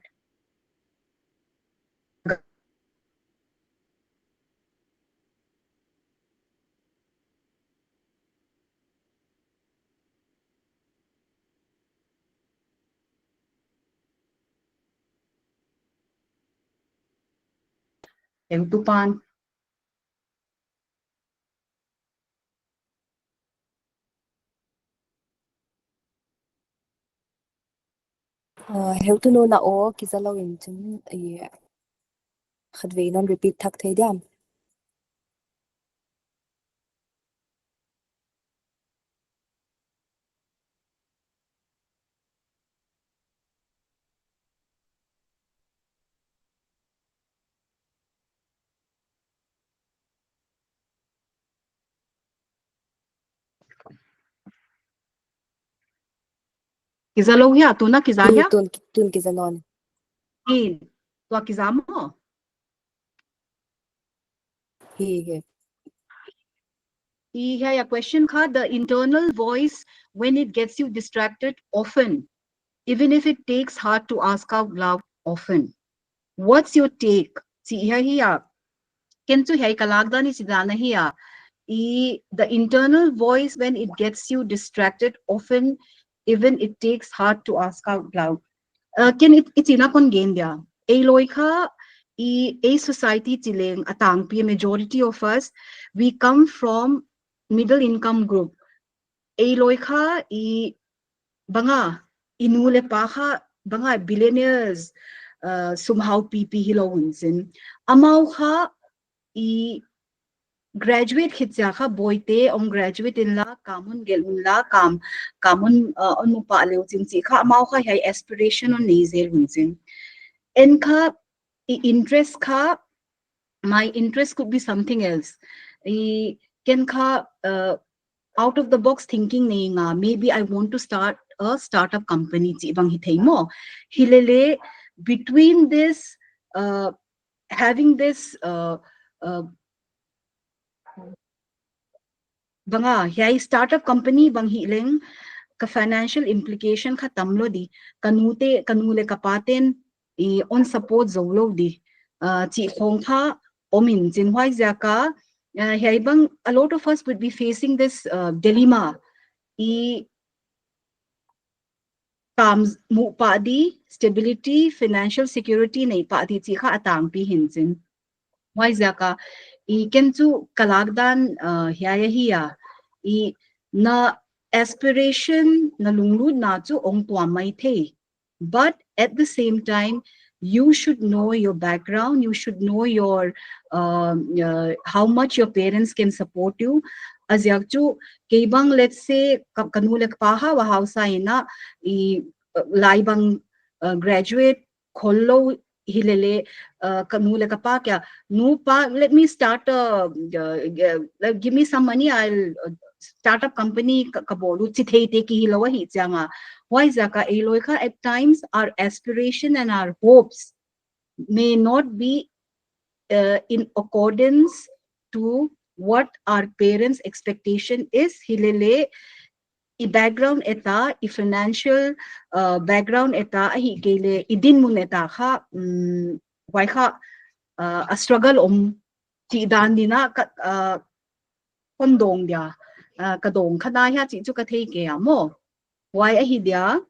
C: yang tupan
B: Heu tu no na o kizalo in chun khadve non repeat thak thei diam
C: kizalo hya tu na kizahya
B: tun kizanon
C: in to kizamo
B: he
C: a question kha the internal voice when it gets you distracted often even if it takes hard to ask out loud often what's your take si hiya kentu hai kalagda ni sidana hiya the internal voice when it gets you distracted often even it takes hard to ask out loud can it inapon gain dia loika a society chileng atang pi majority of us we come from middle income group loika banga inule pa kha banga billionaires somehow pp hilowinsin amau kha graduate khitya kha boite on graduate in la kamun gelun la kamun on pa leu chin chi kha mau kha hai aspiration on nezel hunsin en kha interest kha my interest could be something else ken kha out of the box thinking nahi nga maybe I want to start a startup company chi bang hi thei mo hilele between this having this banga yai startup company bang hi leng ka financial implication kha tamlo di kanule kapaten on support zolo di chi khong kha omin jin hwai zaka hai bang a lot of us would be facing this dilemma comes mu pa di stability financial security nei pa di chi kha atang pi hin chin why zaka ken chu kalagdan hiya hiya na aspiration na lunglu na chu ong tua mai the but at the same time you should know your background you should know your how much your parents can support you as yakchu keibang let's say kanulek paha wa hausa ina laibang graduate khollo hilele kanule ka pa kya nu pa let me start give me some money I'll startup company kabolu chithei te ki hilawa hi changa why zaka eloi kha at times our aspiration and our hopes may not be in accordance to what our parents expectation is hilele I background eta I financial background eta hi gele idin mun eta kha why kha a struggle ti dan dina kondong dia kadong khana ya chi chu ka thei ke amo why a hi dia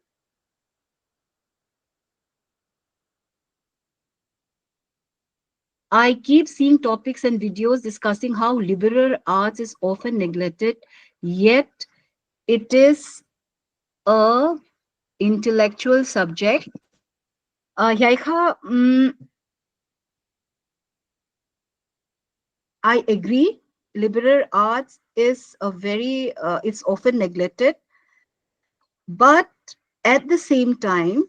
C: I keep seeing topics and videos discussing how liberal arts is often neglected, yet it is a intellectual subject. I agree. Liberal arts is a very, it's often neglected. But at the same time,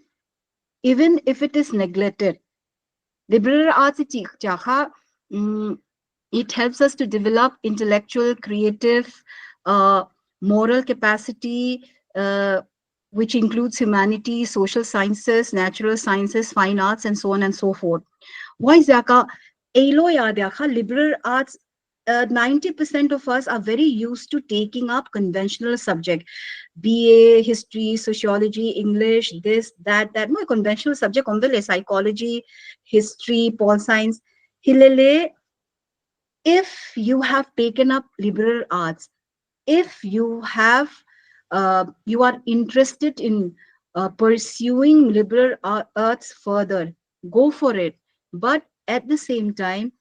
C: even if it is neglected, liberal arts it helps us to develop intellectual, creative, moral capacity, which includes humanities, social sciences, natural sciences, fine arts, and so on and so forth. Why Zaka? Liberal arts, 90% of us are very used to taking up conventional subject, BA, history, sociology, English, this, that. More conventional subject, psychology, history, pol science. Hilele, if you have taken up liberal arts, if you have, you are interested in pursuing liberal arts further, go for it. But at the same time,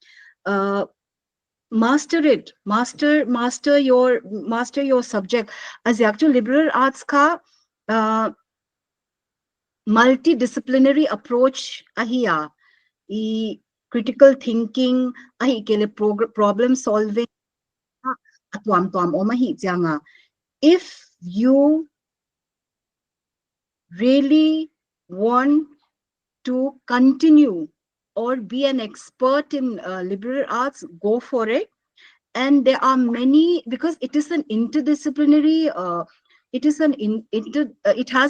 C: master it, master your subject. As actual liberal arts ka multidisciplinary approach ahiya, critical thinking ahi kele problem solving if you really want to continue or be an expert in liberal arts, go for it. And there are many, because it is an interdisciplinary, it has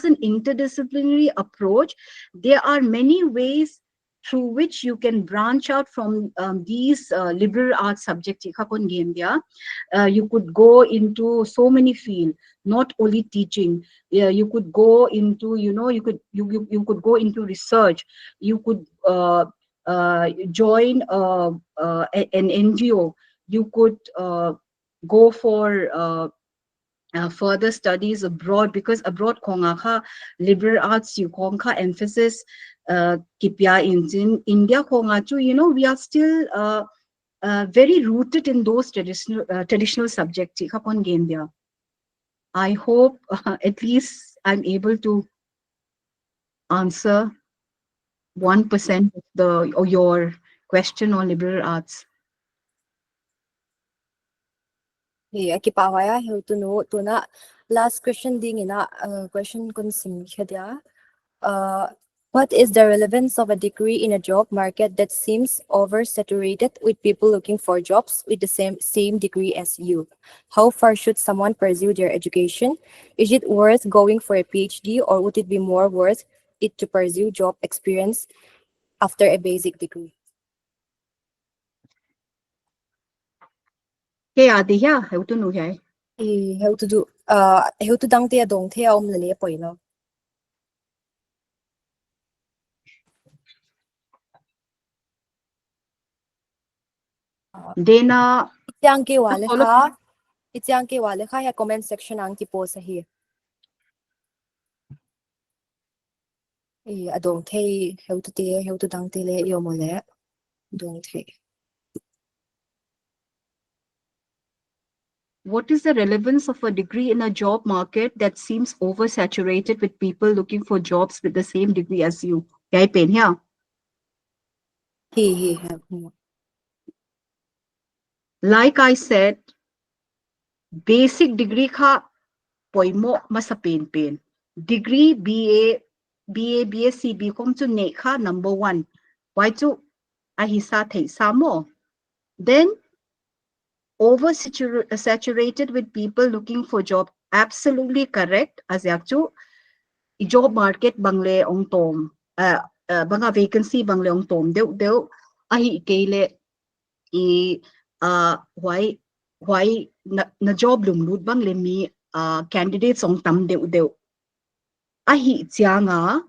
C: an interdisciplinary approach. There are many ways through which you can branch out from these liberal arts subjects. You could go into so many fields, not only teaching. You could go into, you could go into research. You could join an NGO. You could go for further studies abroad, because abroad konga liberal arts you konga emphasis kipya in India konga chu, we are still very rooted in those traditional subjects. I hope at least I'm able to answer 1% of your question on liberal arts.
B: Yeah, kipawaya how to know to na last question ding ina question consim khadia. What is the relevance of a degree in a job market that seems oversaturated with people looking for jobs with the same degree as you? How far should someone pursue their education? Is it worth going for a PhD, or would it be more worth it to pursue job experience after a basic degree?
C: How to know
B: How to do how to dang tia dong tia lele poi no.
C: Dena
B: Ityang ke wale kha ya comment section ang tipo sa hi. Adong thay how to dang te le yo mo le. Dong thay.
C: What is the relevance of a degree in a job market that seems oversaturated with people looking for jobs with the same degree as you? Like I said, basic degree ka poimo masapen pen. Degree BA, BSc, BCom to nekha number 1. Why to ahisa thay samo? Then saturated with people looking for job. Absolutely correct. As yakchu job market bangle ong tom banga vacancy bangle ong tom deu ahi kele I why na job lum lut bangle mi candidates ong tam deu ahi chianga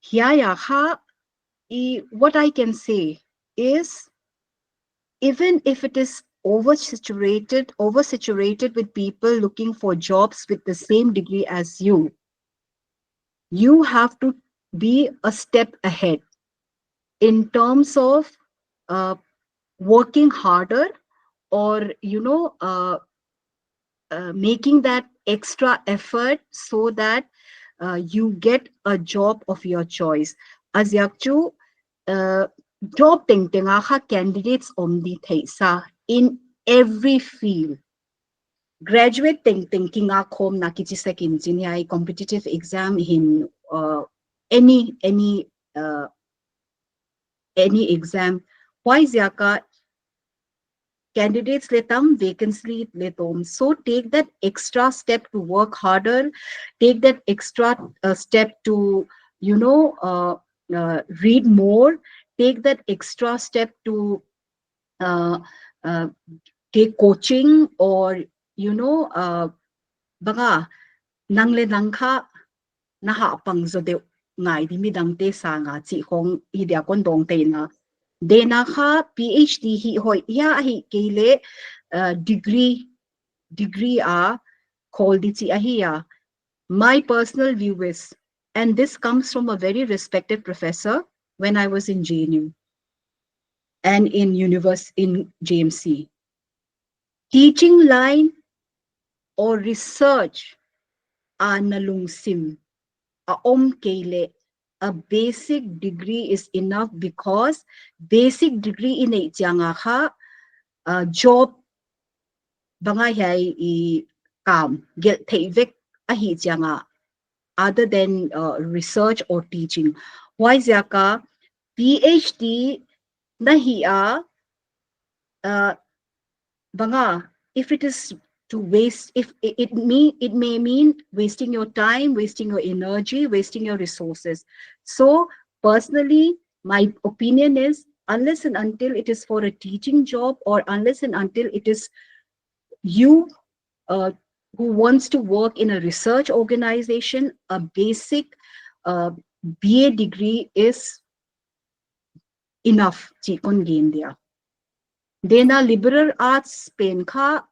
C: hiya ha what I can say is, even if it is oversaturated with people looking for jobs with the same degree as you have to be a step ahead in terms of working harder, or making that extra effort so that you get a job of your choice. As yakchu job tenga ha candidates om di theisa in every field. Graduate thinking a kom na kichi sekin jinyai competitive exam in any exam. Why yaka candidates letam vacancy letom. So take that extra step to work harder, take that extra step to read more, take that extra step to take coaching, or baga nangle nangkha naha pang zo de ngai di midang te sa nga chi hong hi dia kon dong te na dena kha PhD hi hoi ya hi kele degree a called di chi ahia. My personal view is, and this comes from a very respected professor when I was in JNU and in JMC, teaching line or research analung sim a kele. A basic degree is enough, because basic degree in a job banga hai I kam get vek ahi janga other than research or teaching. Why zaka PhD nahi banga, if it is to waste, if it may mean wasting your time, wasting your energy, wasting your resources. So personally, my opinion is, unless and until it is for a teaching job, or unless and until it is you who wants to work in a research organization, a basic BA degree is enough. Chikon gain there. Then a liberal arts pen ka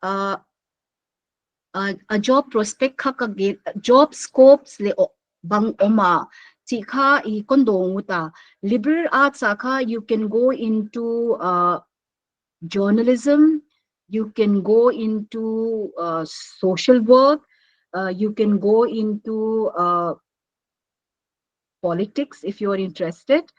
C: a job prospect ka job scopes le bang oma chika I kondong uta. Liberal arts ka you can go into journalism, you can go into social work, you can go into politics if you are interested.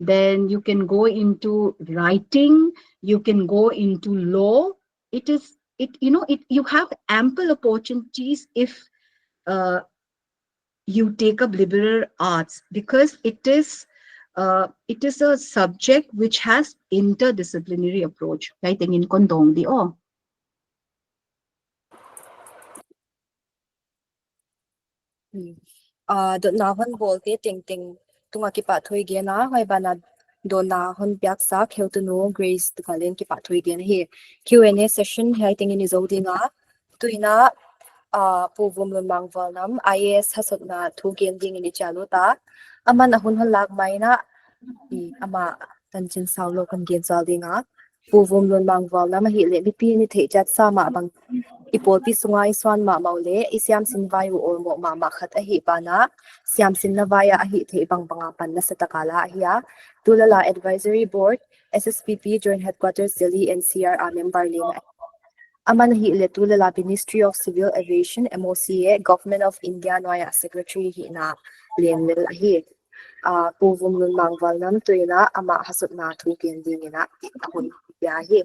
C: Then you can go into writing, you can go into law. You have ample opportunities if you take up liberal arts, because it is a subject which has interdisciplinary approach. Right? Tingin kondong di oh.
B: Dot na hon bolte ting tunga ki pa thui ge na hai bana do na hon pyak sa kheu tu no Grace tu kalen ki pa thui ge na hi QnA session hai ting in izodinga tuina pu Vumlunmang Vualnam IAS Hasotna thu gen ding in chalu ta ama na hun lak mai na ama tanchin saulo kan gen zal dinga pu Vumlunmang Vualnam hi le mi pi ni the chat sa ma bang ipolpi sungai swan ma maule SIAMSIN vayu olmo ma khat a hi pana SIAMSIN na vaya a hi the bang banga pan na satakala hiya tulala advisory board SSPP joint headquarters DELHI-NCR member ling aman hi le tulala Ministry of Civil Aviation MOCA Government of India noya secretary hi na len lel hi pu Vumlunmang Vualnam tuina ama Hasotna thu gen dingina ahun ya hi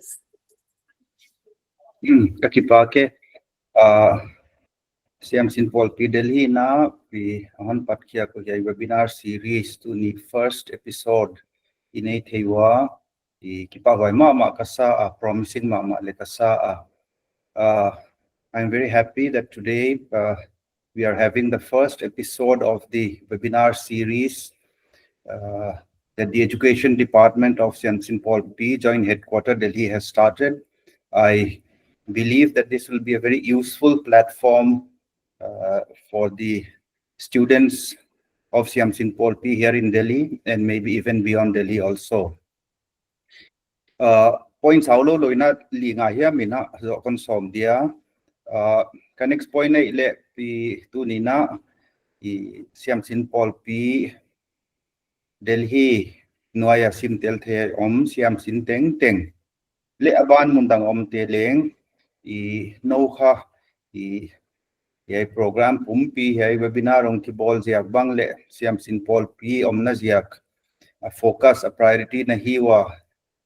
F: Kakipake SIAMSIN Polpi Delhi na pi ahan patkia ko webinar series to ni first episode inay theiwa kipawai ma kasa promising ma le kasa. I'm very happy that today we are having the first episode of the webinar series that the Education Department of SIAMSIN Paul P Joint Headquarters Delhi has started. I believe that this will be a very useful platform for the students of SIAMSIN Paul P here in Delhi and maybe even beyond Delhi also. Points aulo loina linga here mina zo konsom dia. Ka next point na ile pi tu nina SIAMSIN Paul P Delhi Noya Sim Tel The SIAMSIN Teng Teng le aban mundang te leng no kha ye program pumpi ye webinar ong ki bol ziak bang le SIAMSIN Paul P na ziak a focus a priority na hiwa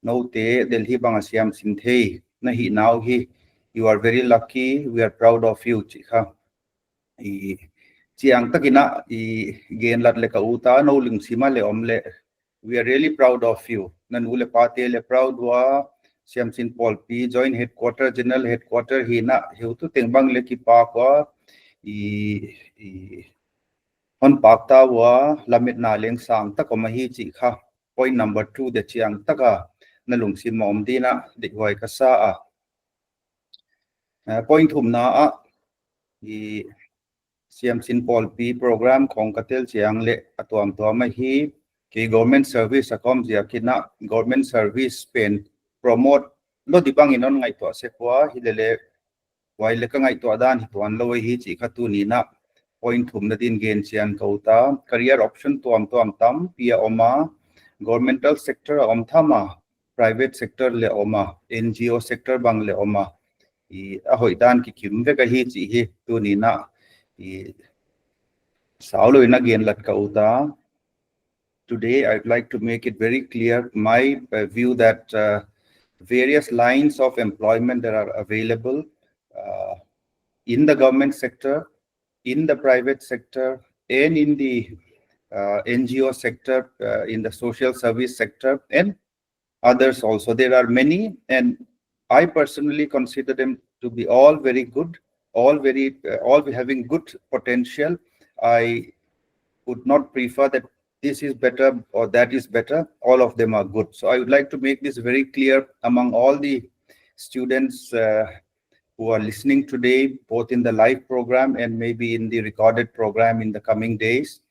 F: no te Delhi bang SIAMSIN The na hi now hi you are very lucky, we are proud of you chikha chiang takina gen lat le ka uta no ling sima le omle. We are really proud of you. Nanule pate le proud wa SIAMSIN Paul P Joint Headquarters General Headquarters hina hiutu tengbang le ki pa ko hon pakta wa lamit na leng sang ta ko mahi chi kha. Point number 2 de chiang taka nalung sim om dina dikwai ka sa point hum na SIAMSIN Paul P program khong katel chiang le atuam to ma hi ki government service akom zia kina government service pen promote lo dipang inon ngai to se kwa hilele wai le ka ngai to adan hi tuan lo hi chi khatu ni na point thum na din gen chian kauta career option tuam tam pia oma governmental sector om thama private sector le oma NGO sector bang le oma a hoidan ki kim ve ka hi chi hi tu ni na saulo ina gen lat kauta. Today, I'd like to make it very clear my view that various lines of employment that are available in the government sector, in the private sector, and in the NGO sector, in the social service sector, and others also. There are many, and I personally consider them to be all very good, all having good potential. I would not prefer that this is better or that is better. All of them are good. So I would like to make this very clear among all the students who are listening today, both in the live program and maybe in the recorded program in the coming days.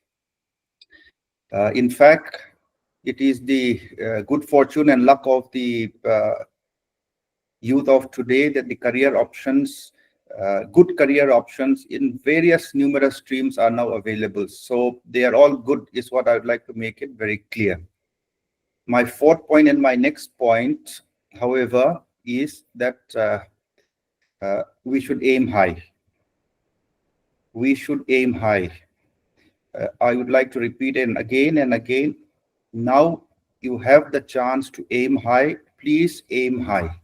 F: In fact, it is the good fortune and luck of the youth of today that the career options, good career options in various numerous streams are now available. So they are all good is what I would like to make it very clear. My fourth point and my next point, however, is that we should aim high. We should aim high. I would like to repeat it again and again. Now you have the chance to aim high. Please aim high.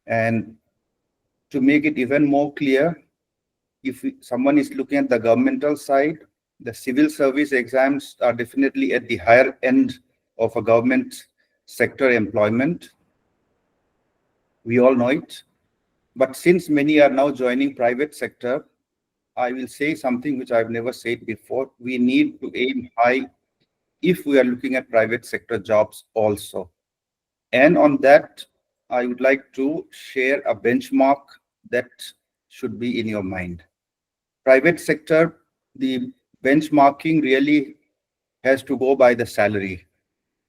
F: And to make it even more clear, if someone is looking at the governmental side, the civil service exams are definitely at the higher end of a government sector employment. We all know it. But since many are now joining private sector, I will say something which I've never said before. We need to aim high if we are looking at private sector jobs also. And on that, I would like to share a benchmark that should be in your mind. Private sector, the benchmarking really has to go by the salary,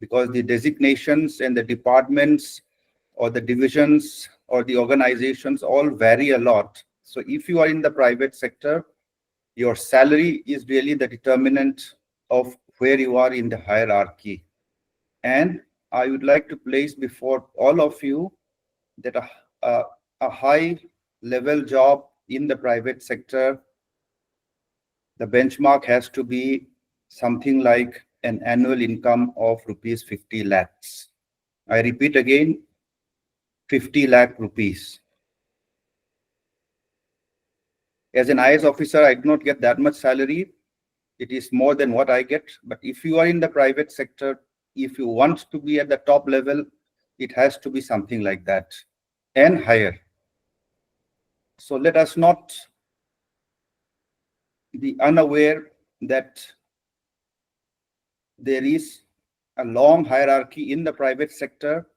F: because the designations and the departments or the divisions or the organizations all vary a lot. So if you are in the private sector, your salary is really the determinant of where you are in the hierarchy. And I would like to place before all of you that a high level job in the private sector, the benchmark has to be something like an annual income of rupees 50 lakhs. I repeat again, 50 lakh rupees. As an IS officer, I do not get that much salary. It is more than what I get. But if you are in the private sector, if you want to be at the top level, it has to be something like that and higher. So let us not be unaware that there is a long hierarchy in the private sector,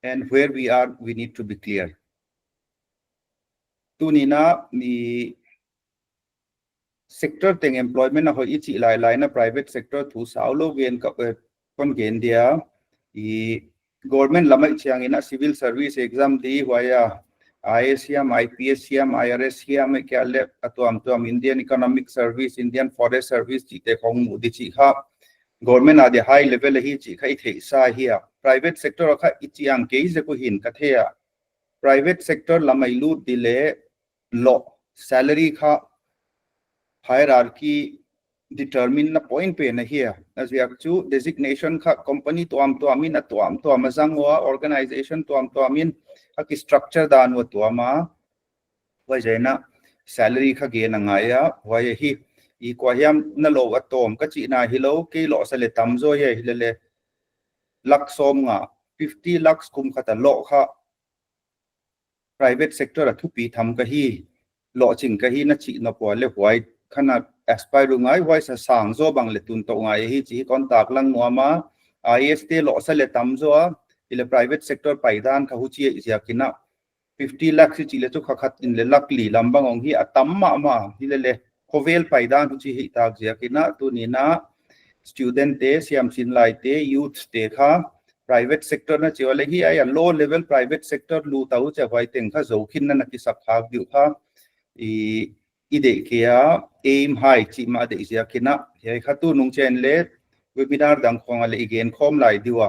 F: and where we are, we need to be clear. Tunina the sector thing employment na hoi ichi lai na private sector thu saulo gen kon gen dia government lamai chiang ina civil service exam di waya ISIAM, IPSIAM, IRSIAM kya le atuam Indian Economic Service, Indian Forest Service chi te khong di chi kha government at the high level hi chi khai the sa here private sector kha ichiang ke je ko hin ka thea private sector lamai lu dile law salary kha hierarchy determine na point pe na here as we have to designation kha company to amin to amazangwa organization to amin ki structure dan wa to ama wa jaina salary kha ge na ngaya wa hi I kwa hiam na lo wa tom ka chi na hi lo ke lo sa le tam zo ye hi le lak som nga 50 lakhs kum kha ta lo kha private sector a thu pi tham ka hi lo ching ka hi na chi na po le hwai khana aspire ngai wai sa sang zo bang le tun to ngai hi chi contact lang no ma IST lo sa le tam zo ile private sector paidan kha hu chi ya kina 50 lakhs chi le chu kha khat in le lakli lambang ong hi atam ma hi le kovel paidan hu chi hi tak ya kina tu ni na student te SIAMSIN lai te youth te kha private sector na chiwa le hi ai low level private sector lu tau cha wai teng kha zo khin na ki sak khak diu kha I de kia aim high chi ma de ya kina he kha tu nung chen le webinar dang khong ale again khom lai diwa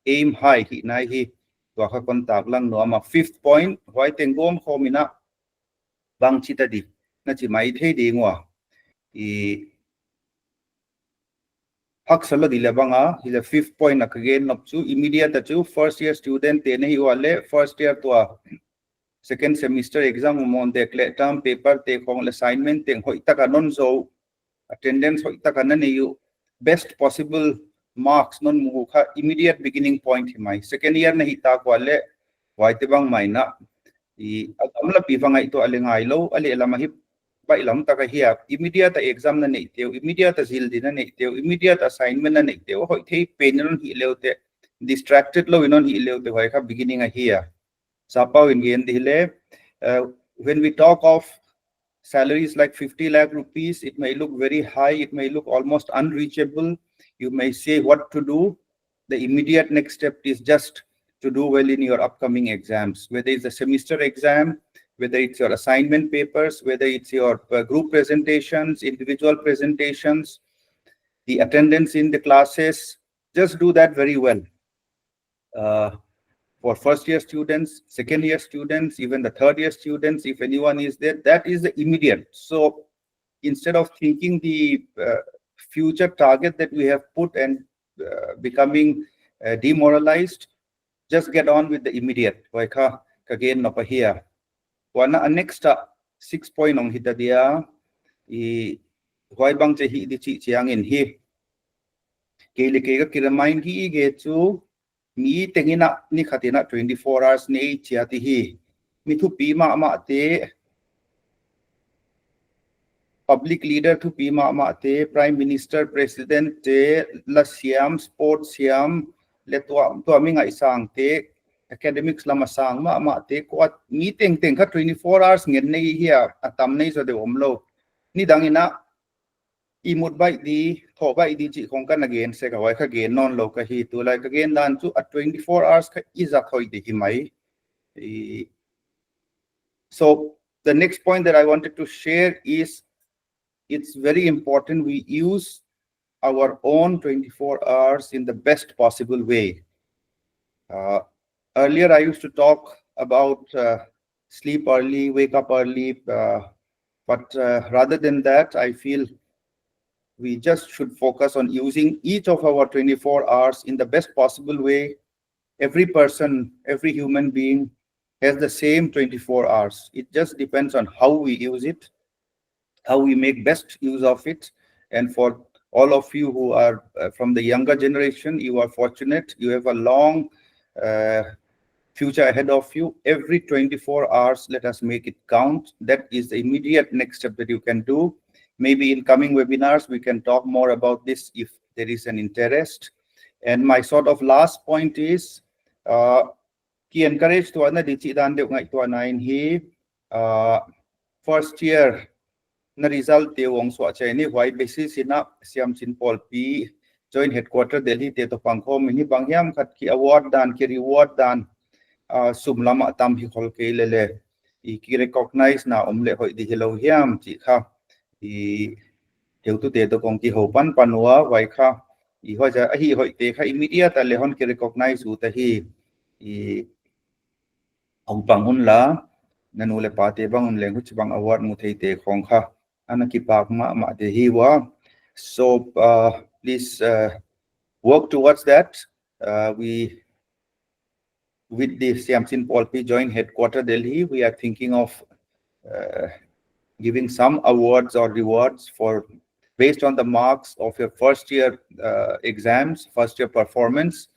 F: aim high hi nai hi to kha contact lang no ma 5th point wai teng gom khomina bang chi ta di na chi mai the di ngwa hak sala di labanga hi the 5th point again nop chu immediate chu first year student te nei wale first year to second semester exam mon de term paper te khong assignment te hoi taka non zo attendance hoi taka na nei you best possible marks non mu kha immediate beginning point hi mai second year na hi ta kwale wai te bang mai na amla pi vangai to ale ngai lo ale lama hi bai lam taka hi immediate exam na nei teu immediate zil din na nei teu immediate assignment na nei teu hoi thei pen non hi leute distracted lo inon hi leute wai kha beginning a here sapau in gen dile when we talk of salaries like 50 lakh rupees, it may look very high, it may look almost unreachable. You may say what to do. The immediate next step is just to do well in your upcoming exams, whether it's a semester exam, whether it's your assignment papers, whether it's your group presentations, individual presentations, the attendance in the classes. Just do that very well. For first year students, second year students, even the third year students, if anyone is there, that is the immediate. So instead of thinking the future target that we have put and becoming demoralized, just get on with the immediate. Again, up here. One next 6 point on hita dia why bang che hi di chi chiang in hi ke le ke ka remind hi ge chu mi tengina ni khatina 24 hours nei chiati hi mi thu pi ma te public leader thu pi ma te prime minister president te la siam sports siam le to mi ngai sang te academics lama sang ma te ko mi teng kha 24 hours ngen nei hi atam nei so de omlo ni dangina imut bai di tho bai di chi khong kan again se ka wai kha gen non lo ka hi tu like again dan chu at 24 hours kha iza khoi de hi mai so the next point that I wanted to share is it's very important we use our own 24 hours in the best possible way. Earlier I used to talk about sleep early, wake up early, but rather than that I feel we just should focus on using each of our 24 hours in the best possible way. Every person, every human being has the same 24 hours. It just depends on how we use it, how we make best use of it. And for all of you who are from the younger generation, you are fortunate. You have a long future ahead of you. Every 24 hours, let us make it count. That is the immediate next step that you can do. Maybe in coming webinars, we can talk more about this if there is an interest. And my sort of last point is, ki encourage to ana dichi dan de ngai to nine he first year na result te wong so cha ni why basis ina SIAMSIN Pol P joint headquarter Delhi te to pangkhom ni bangyam khat ki award dan ki reward dan sumlama tam hi khol ke lele I ki recognize na omle hoi di hello hiam chi kha I heu tu te to kong ki ho pan panwa wai kha I ho ja hi hoi te kha immediate le hon ki recognize u ta hi I ông bằng hun la nên ule party bang un leng huch bang award mu thei te khong kha anaki pak ma de hi wa so please work towards that we with the SIAMSIN Pol P joint headquarter Delhi we are thinking of giving some awards or rewards for based on the marks of your first year exams, first year performance.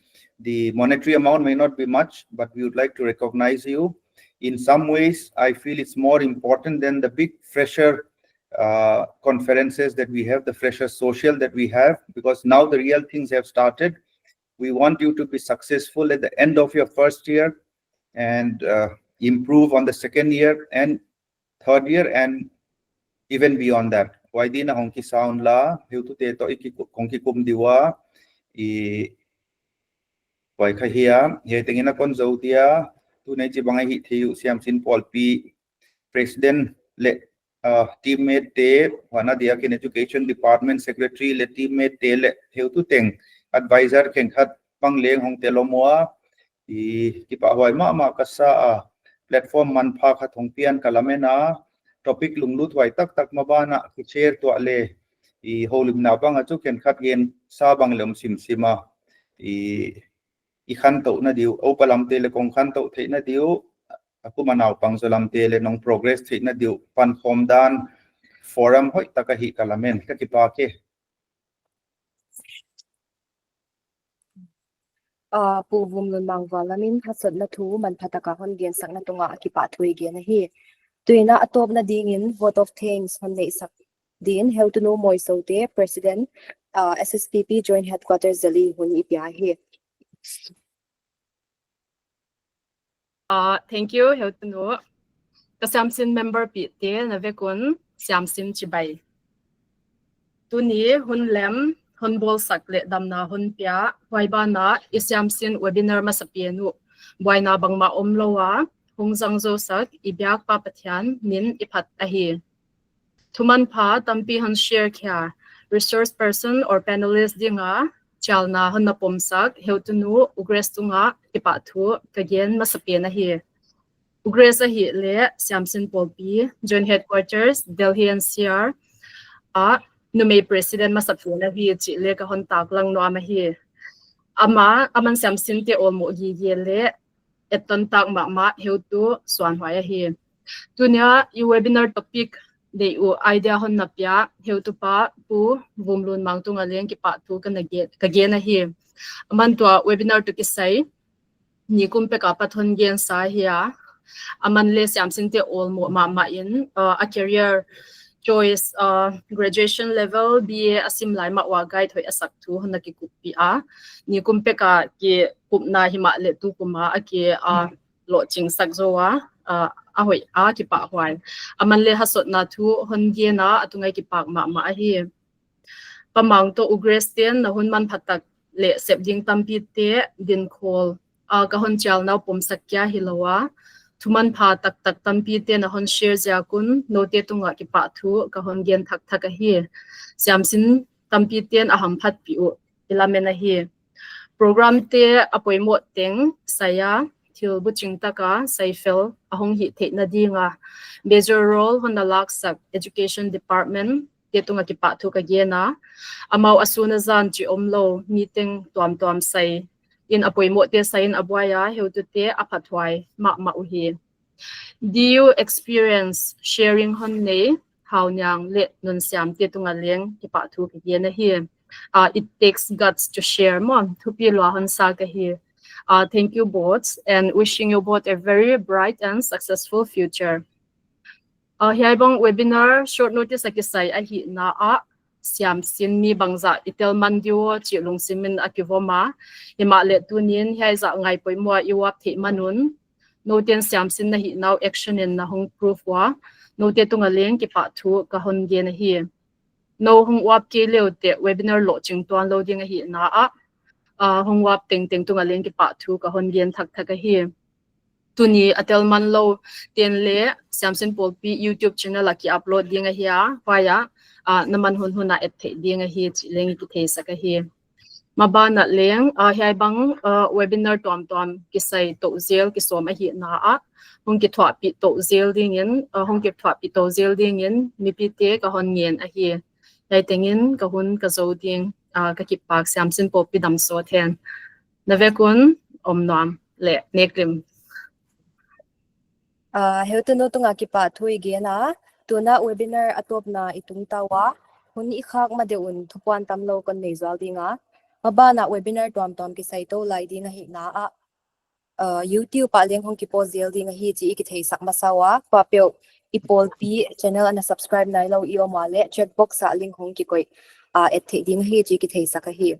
F: The monetary amount may not be much, but we would like to recognize you. In some ways, I feel it's more important than the big fresher conferences that we have, the fresher social that we have, because now the real things have started. We want you to be successful at the end of your first year and improve on the second year and third year and even beyond that. Why di na hongki sound la, hiu tu te to iki hongki kum diwa, why kha hiya, he tengina kon zautia, tu nei chi bangai hi thiu SIAMSIN Pol P president le teammate te, wana dia kin education department secretary le teammate te le hiu tu teng advisor ken khat pang leng hong te lomoa, ki pa hoi ma kasa platform man pha kha thong pian kalamena topic lunglut wai tak mabana ki chair to ale holim na bang chu ken khat gen sa bang lem sim sima I khan to na diu o palam te le kong khan to the na diu aku manau pang zolam te le nong progress the na diu pan khom dan forum hoi takahi kalamen ka ki pa ke
B: pu Vumlunmang Vualnam Hasotna thu man phataka hon gen sakna tunga ki pa thui gen hi tuina atop na ding in vote of thanks hon nei sak din how to know moi so te president SSPP joint headquarters Delhi hun ipia hi
G: thank you how to know the SIAMSIN member pi te na vekun SIAMSIN chibai tuni hun lem hun bol sak le damna hun pia waiba na SIAMSIN webinar masapienu waina bangma omlowa hungzang zo sak ibyak pa pathian nin iphat ahi thuman pha tampi han share kya resource person or panelist dinga chalna hanna pomsak heutunu ugres tunga ipa thu kagen masapena hi ugres hi le SIAMSIN Pol P joint headquarters DELHI-NCR nume president masapena hi chi le ka hon tak lang no ama hi aman SIAMSINTE olmo gi le eton tak ma heutu swan hwaya hi tunya I webinar topic de u idea hon na pya heutu pa pu Vumlunmang tunga leng ki pa tu kan ka ge na hi aman to webinar to ki sai ni kum pe ka pathon gen sa hiya aman le SIAMSINTE olmo ma in a career choice graduation level BA asim lai ma wa guide hoi asak thu hon ki kupi ni kum pe ka ki kupna hima le tu kuma aki lo ching sak zowa ahoi ki pa hwai aman le Hasotna thu hon ge na atungai ki pak ma hi pamang to ugresten na hun man phatak le sepding tampi te din khol ka hon chal na pom sakya hilowa thuman pha tak tampi te na hon share ja kun note tunga ki pa thu ka hon gen thak hi SIAMSIN tampi ten aham phat pi u ilamena hi program te apoimo teng saya thil buching taka saifel ahong hi the na dinga major role hona laksak education department te tunga ki pa thu ka gena amau asuna zan chi omlo meeting tuam sai in apoimo te sain abwaya heutu te aphathwai ma uhi do you experience sharing hon nei how nyang le nun siam te tunga leng ki pa thu ka gena hi it takes guts to share mon thupi lo han sa ka hi Thank you both and wishing you both a very bright and successful future. Here bang webinar short notice akisai ahi na a SIAMSIN mi bangza itel mandio chi lungsimin akivoma hima le tunin hi za ngai poimwa iwap the manun no ten SIAMSIN na hi now action in na hong proof wa no te tunga leng ki pa thu ka hon ge na hi no hong wap ke le te webinar lo ching ton lo ding hi na a hong wap teng tunga leng ki pa thu ka hon gen thak thak hi tuni atel man lo ten le SIAMSIN polpi YouTube channel la ki upload ding hi via naman huna et the ding hi chi leng ki the sa ka hi mabana leng hi bang webinar tom ki sai to zel ki som hi na a hong ki thwa pi to zel ding in hong ki thwa pi to zel ding in mi pi te ka hon ngen a hi dai tengin ka hun ka zo ding ka ki pak SIAMSIN polpi dam so then navekun omnam le neklim
B: Heu no tunga ki pa thui ge na tuna webinar atop na itung tawa hun I khak ma de un thupan tam lo kon nei zal dinga mabana webinar tom ki sai to lai dinga hi na YouTube pa leng hong ki po zel dinga hi chi ki thei sak masawa pa pe ipol pi channel ana subscribe nai lo I o ma le chat box sa link hong ki koi et the ding hi chi ki thei sak hi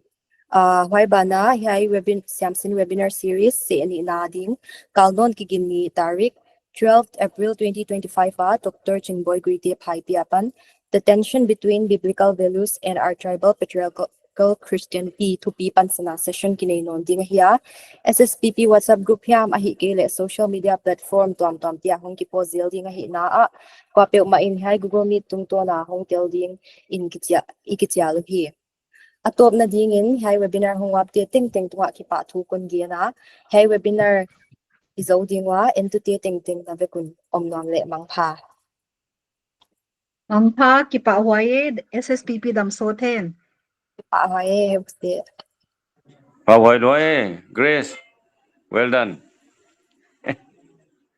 B: why bana hi SIAMSIN webinar series se ani na ding kalnon ki gini tarik 12th April 2025 Dr. Chinboy Griti Pai Piapan, the tension between biblical values and our tribal patriarchal Christianity to Pansana session kinainon ding hiya SSPP WhatsApp group hiam ahi kele social media platform tom tia hong ki pozil ding hi na kwa pe ma in hai Google Meet tung to na hong tel ding in ikitia lu hi atop na ding in hai webinar hong wap te ting tunga ki pa thu kon gi na hai webinar izo dingwa entity ting na vekun omnom le mangpha
C: ki pa huaye SSPP dam so then
B: pa hae hebste
H: How are you? Grace, well done.